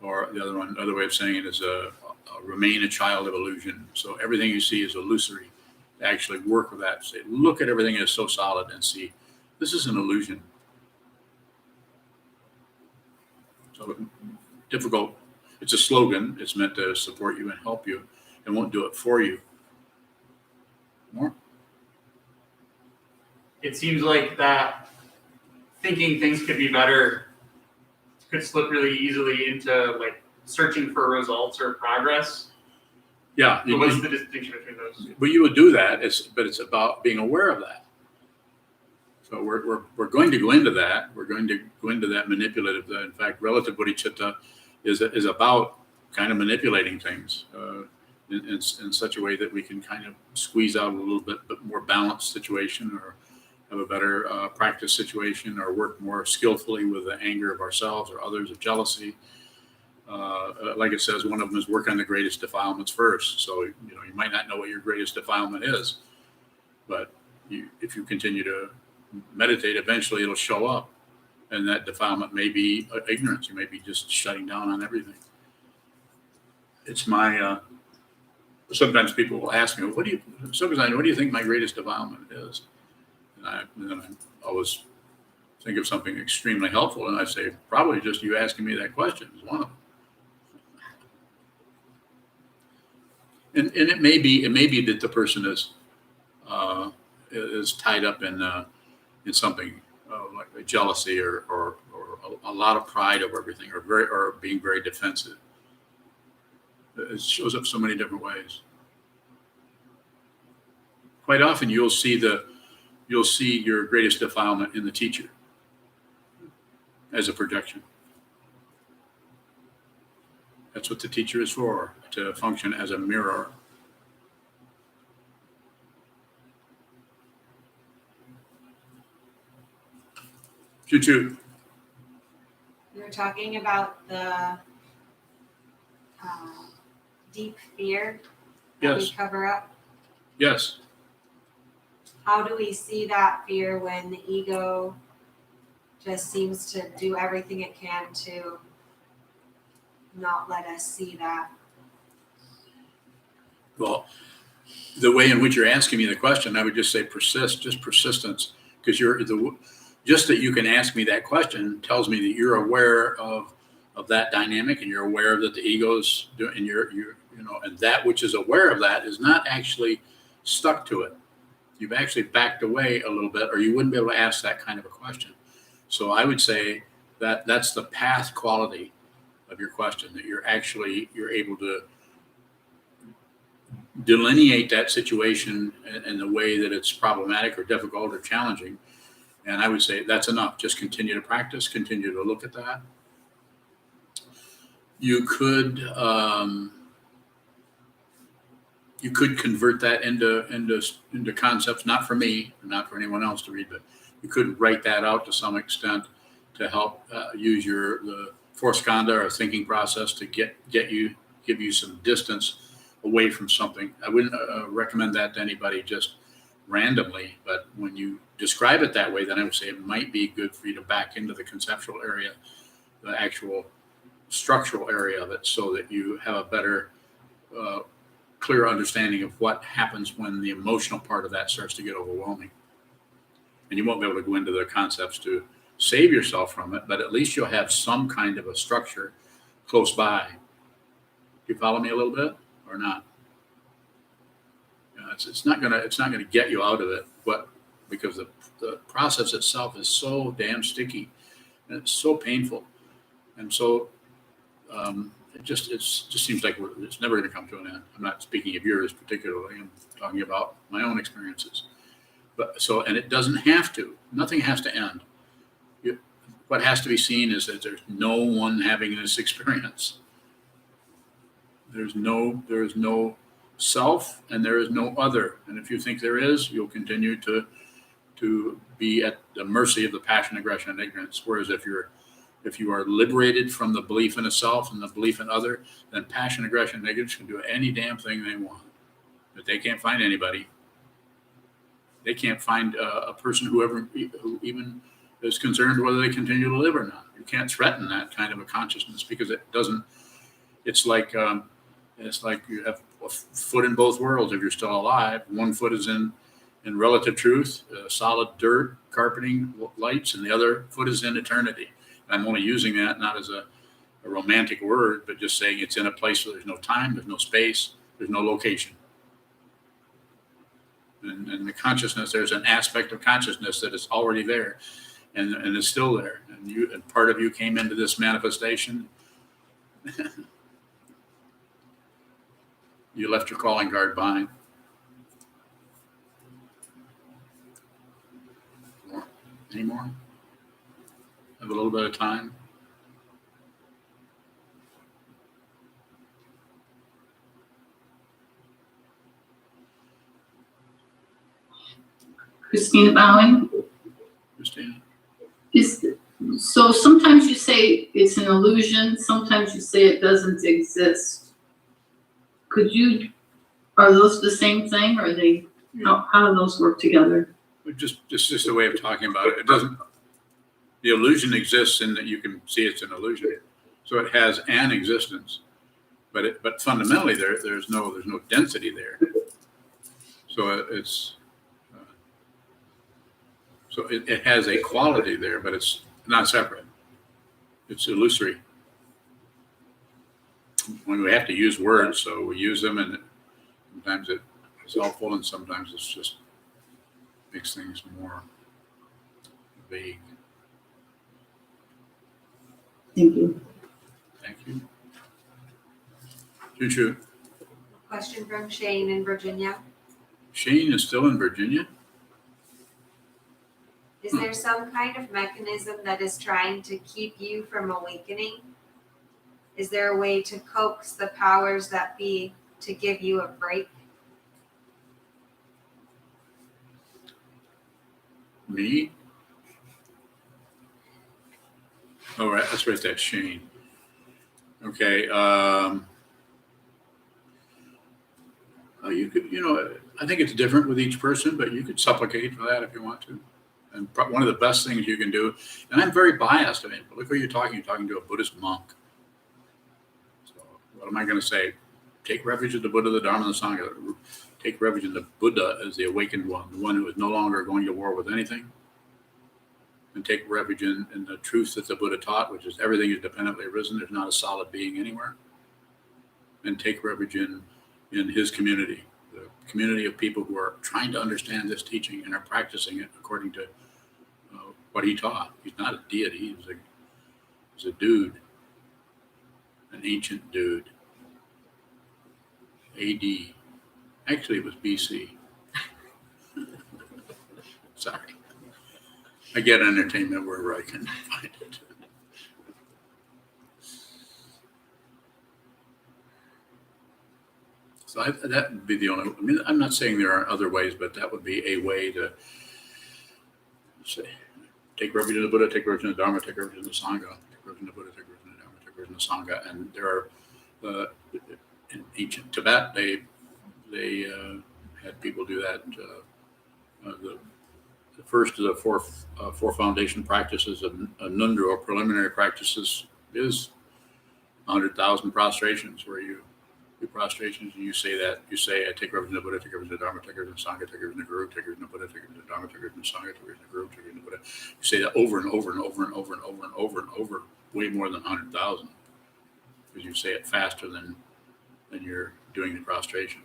Or the other way of saying it is remain a child of illusion. So everything you see is illusory. To actually work with that, say, look at everything as so solid and see this is an illusion. So difficult. It's a slogan. It's meant to support you and help you. It won't do it for you. More? It seems like that thinking things could be better could slip really easily into like searching for results or progress. Yeah. So what's the distinction between those? Well, you would do that, but it's about being aware of that. So we're going to go into that. We're going to go into that manipulative. In fact, relative bodhicitta is about kind of manipulating things in such a way that we can kind of squeeze out a little bit more balanced situation, or have a better practice situation, or work more skillfully with the anger of ourselves or others, of jealousy. Like it says, one of them is work on the greatest defilements first. So you might not know what your greatest defilement is, but if you continue to meditate, eventually it'll show up, and that defilement may be ignorance. You may be just shutting down on everything. It's my. Sometimes people will ask me, Sokuzan, what do you think my greatest defilement is? And then I always think of something extremely helpful, and I say, probably just you asking me that question is one of them. And it may be that the person is tied up in something like a jealousy or a lot of pride over everything, or being very defensive. It shows up so many different ways. Quite often, you'll see your greatest defilement in the teacher as a projection. That's what the teacher is for, to function as a mirror. Choo-choo. We were talking about the deep fear that we Yes. cover up. Yes. How do we see that fear when the ego just seems to do everything it can to not let us see that? Well, the way in which you're asking me the question, I would just say just persistence, because just that you can ask me that question tells me that you're aware of that dynamic, and you're aware that the ego's doing, and you're and that which is aware of that is not actually stuck to it. You've actually backed away a little bit, or you wouldn't be able to ask that kind of a question. So I would say that that's the path quality of your question, that you're able to delineate that situation in the way that it's problematic or difficult or challenging. And I would say that's enough. Just continue to practice, continue to look at that. You could convert that into concepts, not for me, not for anyone else to read, but you could write that out to some extent to help use the fourth skandha or thinking process to give you some distance away from something. I wouldn't recommend that to anybody just randomly, but when you describe it that way, then I would say it might be good for you to back into the conceptual area, the actual structural area of it, so that you have a better, clear understanding of what happens when the emotional part of that starts to get overwhelming. And you won't be able to go into the concepts to save yourself from it, but at least you'll have some kind of a structure close by. Do you follow me a little bit or not? It's not gonna get you out of it, but because the process itself is so damn sticky and it's so painful, and so it just seems like it's never going to come to an end. I'm not speaking of yours particularly. I'm talking about my own experiences. And it doesn't have to. Nothing has to end. What has to be seen is that there's no one having this experience. There's no self and there is no other. And if you think there is, you'll continue to be at the mercy of the passion, aggression, and ignorance. Whereas if you are liberated from the belief in a self and the belief in other, then passion, aggression, and ignorance can do any damn thing they want. But they can't find anybody. They can't find a person who even is concerned whether they continue to live or not. You can't threaten that kind of a consciousness because it doesn't. It's like you have a foot in both worlds. If you're still alive, one foot is in relative truth, solid dirt, carpeting, lights, and the other foot is in eternity. I'm only using that not as a romantic word, but just saying it's in a place where there's no time, there's no space, there's no location. And the consciousness, there's an aspect of consciousness that is already there and is still there. And part of you came into this manifestation. You left your calling card behind. Any more? Have a little bit of time. Christina Bowen. Christina? So sometimes you say it's an illusion, sometimes you say it doesn't exist. Are those the same thing, or how do those work together? Just a way of talking about it. It doesn't, the illusion exists in that you can see it's an illusion. So it has an existence, but fundamentally there's no density there. So it has a quality there, but it's not separate. It's illusory. When we have to use words, so we use them, and sometimes it's helpful, and sometimes it's just makes things more vague. Thank you. Thank you. Choo-choo. Question from Shane in Virginia. Shane is still in Virginia? Is there some kind of mechanism that is trying to keep you from awakening? Is there a way to coax the powers that be to give you a break? Me? Oh, right. That's right. That's Shane. Okay. You could, I think it's different with each person, but you could supplicate for that if you want to. And one of the best things you can do, and I'm very biased. I mean, look who you're talking. You're talking to a Buddhist monk. So what am I going to say? Take refuge in the Buddha, the Dharma, and the Sangha. Take refuge in the Buddha as the awakened one, the one who is no longer going to war with anything. And take refuge in the truth that the Buddha taught, which is everything is dependently arisen. There's not a solid being anywhere. And take refuge in his community, the community of people who are trying to understand this teaching and are practicing it according to what he taught. He's not a deity. He's a dude, an ancient dude. AD. Actually, it was BC. Sorry. I get entertainment wherever I can find it. So that would be the only, I mean, I'm not saying there aren't other ways, but that would be a way to say, take refuge in the Buddha, take refuge in the Dharma, take refuge in the Sangha, take refuge in the Buddha, take refuge in the Dharma, take refuge in the Sangha. And there are, in ancient Tibet, they had people do that. The first of the four foundation practices of Nundra, or preliminary practices, is 100,000 prostrations, where you do prostrations and you say, I take refuge in the Buddha, take refuge in the Dharma, take refuge in the Sangha, take refuge in the Guru, take refuge in the Buddha, take refuge in the Dharma, take refuge in the Sangha, take refuge in the Guru, take refuge in the Buddha. You say that over and over and over and over and over and over and over, way more than 100,000, because you say it faster than you're doing the prostration.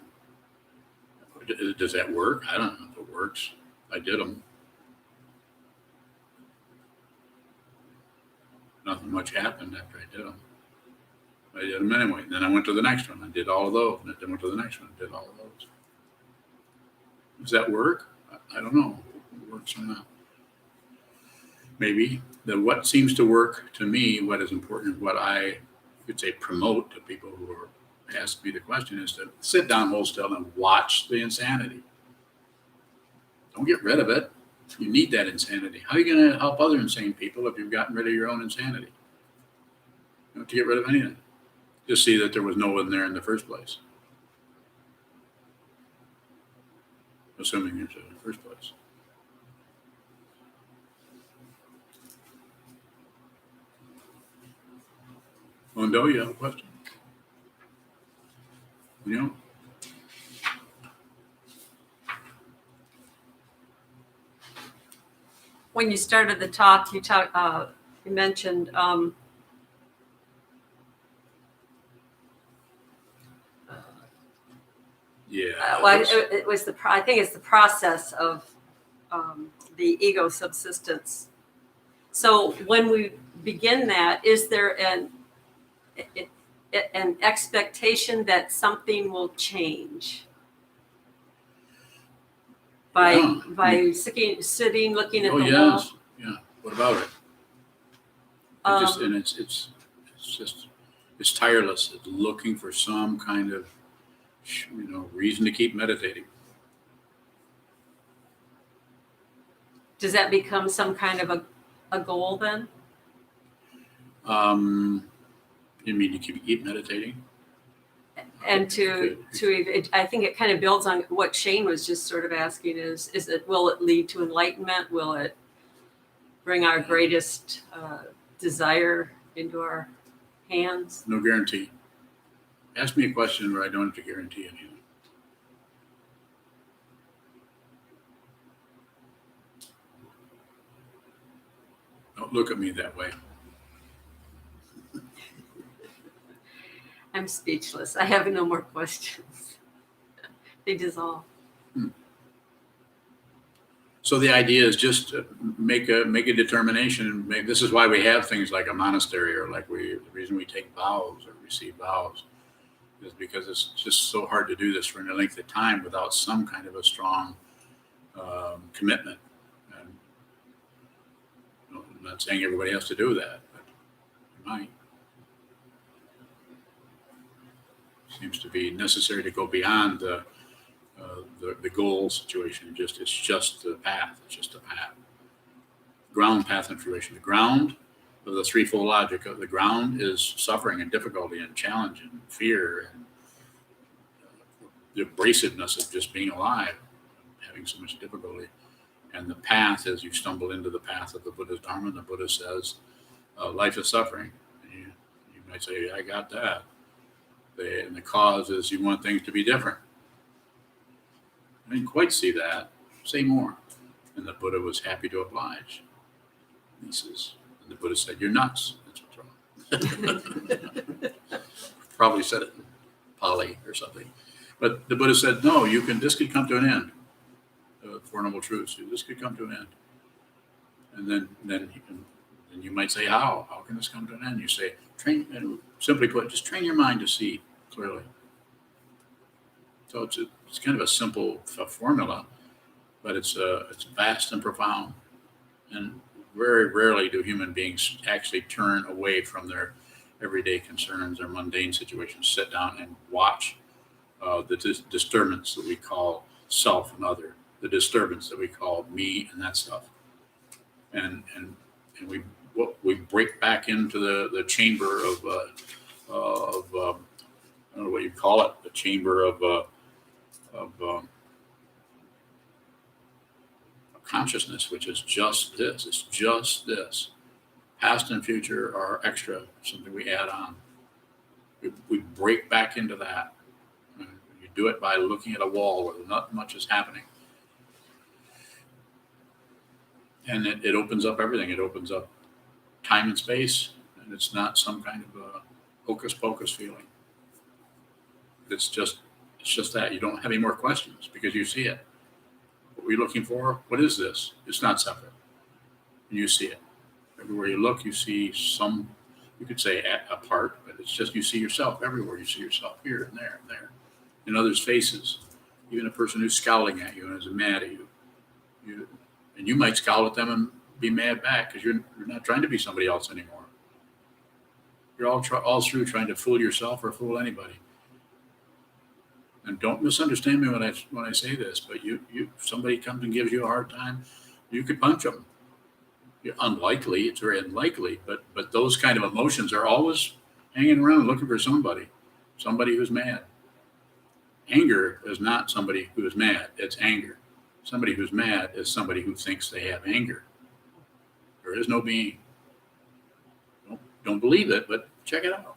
Does that work? I don't know if it works. I did them. Nothing much happened after I did them. I did them anyway. Then I went to the next one. I did all of those. And then went to the next one. I did all of those. Does that work? I don't know if it works or not. Maybe. What seems to work to me, what is important, what I could say promote to people who are has to be the question, is to sit down, hold still, and watch the insanity. Don't get rid of it. You need that insanity. How are you going to help other insane people if you've gotten rid of your own insanity? You don't have to get rid of anything. Just see that there was no one there in the first place. Assuming there's in the first place. Mondo, you have a question? You know? When you started the talk, you mentioned Yeah. well, it was I think it's the process of the ego subsistence. So when we begin that, is there an expectation that something will change by sitting looking at Oh, the wall? yes. Yeah. What about it? It's tireless. It's looking for some kind of, reason to keep meditating. Does that become some kind of a goal then? You mean to keep meditating? And I think it kind of builds on what Shane was just sort of asking will it lead to enlightenment? Will it bring our greatest desire into our hands? No guarantee. Ask me a question where I don't have to guarantee anything. Don't look at me that way. I'm speechless. I have no more questions. They dissolve. So the idea is just to make a determination. This is why we have things like a monastery, or the reason we take vows or receive vows is because it's just so hard to do this for any length of time without some kind of a strong commitment. And I'm not saying everybody has to do that, but you might. Seems to be necessary to go beyond the goal situation. It's just the path. It's just a path. Ground, path, and fruition. The ground of the threefold logic of the ground is suffering and difficulty and challenge and fear and the abrasiveness of just being alive, having so much difficulty. And the path is you stumble into the path of the Buddha's Dharma. And the Buddha says, life is suffering. And you might say, I got that. And the cause is you want things to be different. I didn't quite see that. Say more. And the Buddha was happy to oblige. And the Buddha said, you're nuts. That's what's wrong. Probably said it in Pali or something. But the Buddha said, no, this could come to an end. The Four Noble Truths. This could come to an end. And then you might say, how? How can this come to an end? You say, simply put, just train your mind to see clearly. So it's kind of a simple formula, but it's vast and profound. And very rarely do human beings actually turn away from their everyday concerns, their mundane situations, sit down and watch the disturbance that we call self and other, the disturbance that we call me and that stuff. And we break back into the chamber of I don't know what you call it, the chamber of consciousness, which is just this. It's just this. Past and future are extra, something we add on. We break back into that. You do it by looking at a wall where not much is happening. And it opens up everything. It opens up time and space, and it's not some kind of a hocus pocus feeling. It's just that you don't have any more questions because you see it. What are we looking for? What is this? It's not separate. And you see it. Everywhere you look, you see some, you could say a part, but it's just you see yourself everywhere. You see yourself here and there and there. In others' faces. Even a person who's scowling at you and is mad at you. And you might scowl at them and be mad back because you're not trying to be somebody else anymore. You're all through trying to fool yourself or fool anybody. And don't misunderstand me when I say this, but if somebody comes and gives you a hard time, you could punch them. Unlikely, it's very unlikely, but those kind of emotions are always hanging around looking for somebody who's mad. Anger is not somebody who is mad, it's anger. Somebody who's mad is somebody who thinks they have anger. There is no being. Don't believe it, but check it out.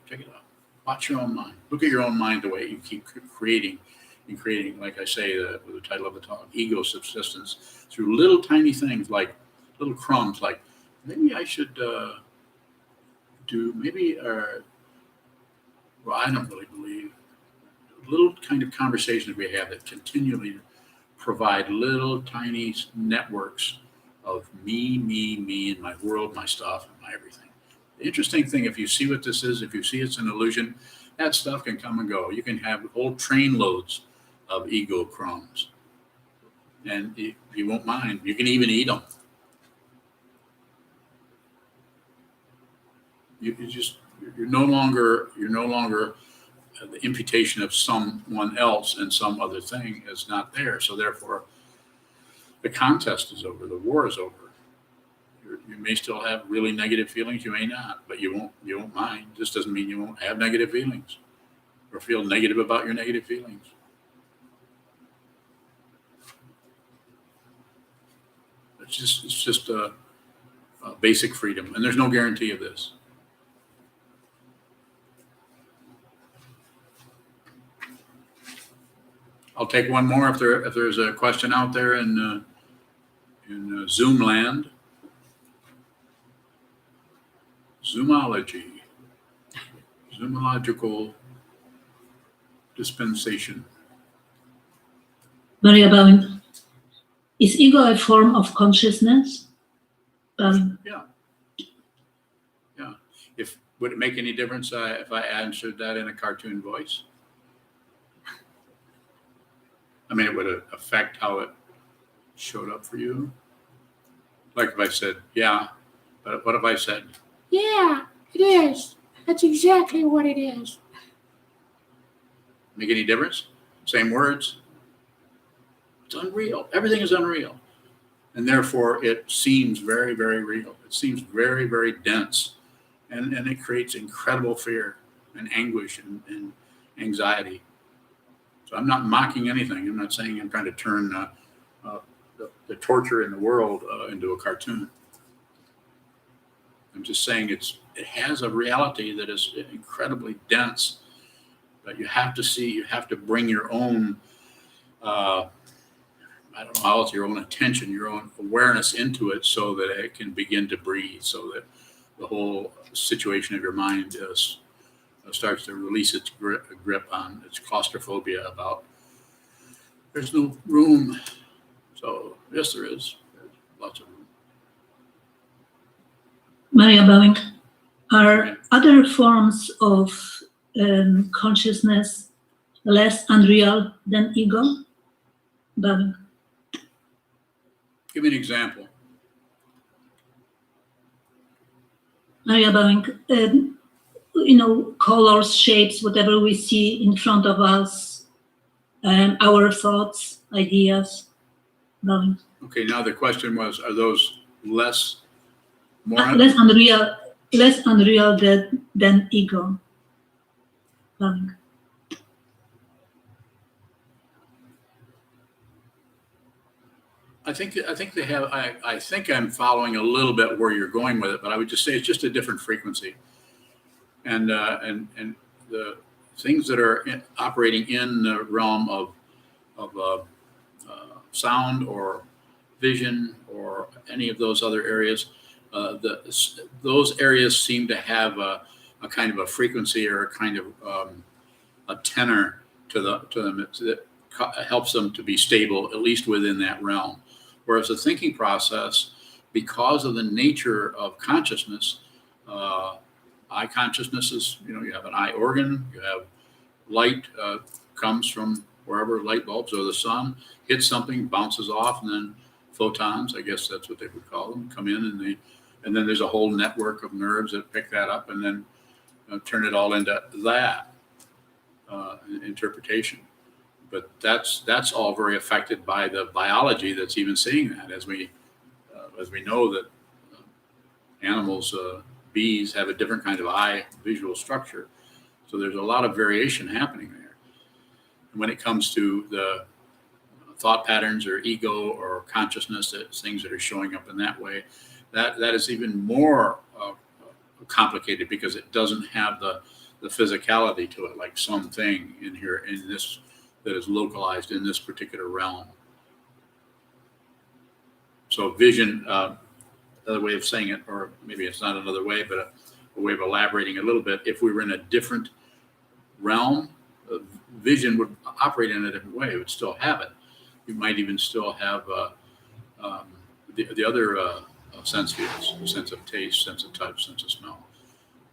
Watch your own mind. Look at your own mind the way you keep creating, like I say, with the title of the talk, ego subsistence, through little tiny things like little crumbs, like maybe I should well, I don't really believe, little kind of conversations we have that continually provide little tiny networks of me, and my world, my stuff, and my everything. The interesting thing, if you see what this is, if you see it's an illusion, that stuff can come and go. You can have whole train loads of ego crumbs, and you won't mind. You can even eat them. You're no longer the imputation of someone else and some other thing is not there. So therefore, the contest is over. The war is over. You may still have really negative feelings. You may not, but you won't mind. This doesn't mean you won't have negative feelings or feel negative about your negative feelings. It's just a basic freedom, and there's no guarantee of this. I'll take one more if there's a question out there in Zoom land. Zoomological dispensation. Maria Bowing, is ego a form of consciousness? Yeah. Would it make any difference if I answered that in a cartoon voice? I mean, it would affect how it showed up for you. Like if I said, yeah, but what if I said, yeah, it is. That's exactly what it is. Make any difference? Same words. It's unreal. Everything is unreal. And therefore, it seems very, very real. It seems very, very dense. And it creates incredible fear and anguish and anxiety. So I'm not mocking anything. I'm not saying I'm trying to turn the torture in the world into a cartoon. I'm just saying it has a reality that is incredibly dense, but you have to bring your own, I don't know how else, your own attention, your own awareness into it so that it can begin to breathe, so that the whole situation of your mind starts to release its grip on its claustrophobia about there's no room. So yes, there is. There's lots of room. Maria Bowing, are other forms of consciousness less unreal than ego? Bowing. Give me an example. Maria Bowing, colors, shapes, whatever we see in front of us, our thoughts, ideas. Bowing. Okay, now the question was, are those less unreal than ego? Bowing. I think they have. I think I'm following a little bit where you're going with it, but I would just say it's just a different frequency, and the things that are operating in the realm of sound or vision or any of those other areas, those areas seem to have a kind of a frequency or a kind of a tenor to them that helps them to be stable, at least within that realm. Whereas the thinking process, because of the nature of consciousness, eye consciousness is, you have an eye organ, you have light comes from wherever, light bulbs or the sun, hits something, bounces off, and then photons, I guess that's what they would call them, come in and then there's a whole network of nerves that pick that up and then turn it all into that interpretation. but that's all very affected by the biology that's even seeing that, as we know that animals, bees have a different kind of eye visual structure. So there's a lot of variation happening there. And when it comes to the thought patterns or ego or consciousness, things that are showing up in that way, that is even more complicated because it doesn't have the physicality to it, like something in here in this that is localized in this particular realm. So vision, another way of saying it, or maybe it's not another way, but a way of elaborating a little bit. If we were in a different realm, vision would operate in a different way. It would still have it. You might even still have the other sense fields, the sense of taste, sense of touch, sense of smell,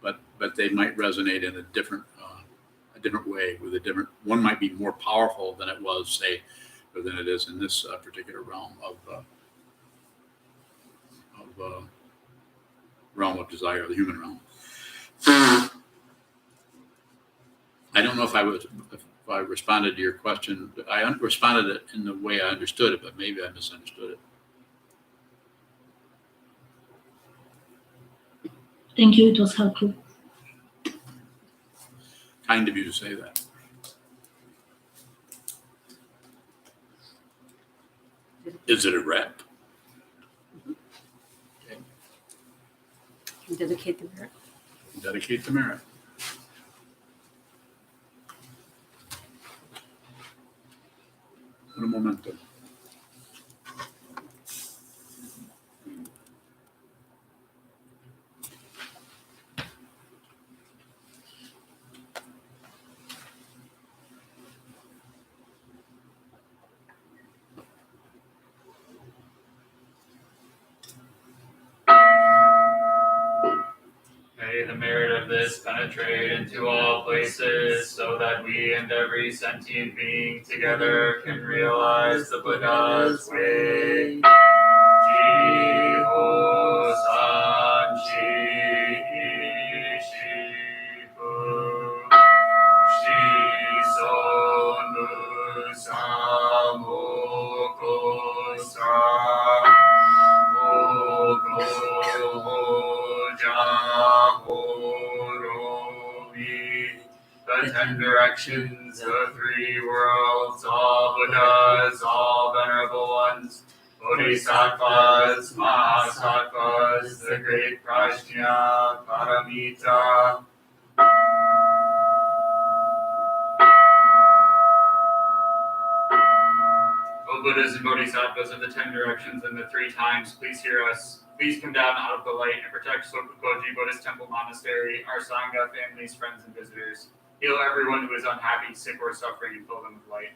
but they might resonate in a different way with a different. One might be more powerful than it was, say, or than it is in this particular realm of desire, the human realm. I don't know if I responded to your question. I responded it in the way I understood it, but maybe I misunderstood it. Thank you, it was helpful. Kind of you to say that. Is it a rep? Okay. Dedicate the merit. Dedicate the merit. Un momento. May the merit of this penetrate into all places, so that we and every sentient being together can realize the Buddha's way. Ji ho san shi shi fu shi son mu sa mo ko sa mo ko ja ho ro mi. The 10 directions, the 3 worlds, all Buddhas, all venerable ones, Bodhisattvas, Mahasattvas, the great Prajna, Paramita. O Buddhas and Bodhisattvas of the 10 directions and the 3 times, please hear us. Please come down out of the light and protect SokukoJi Buddhist Temple Monastery, our Sangha, families, friends, and visitors. Heal everyone who is unhappy, sick, or suffering, and fill them with light.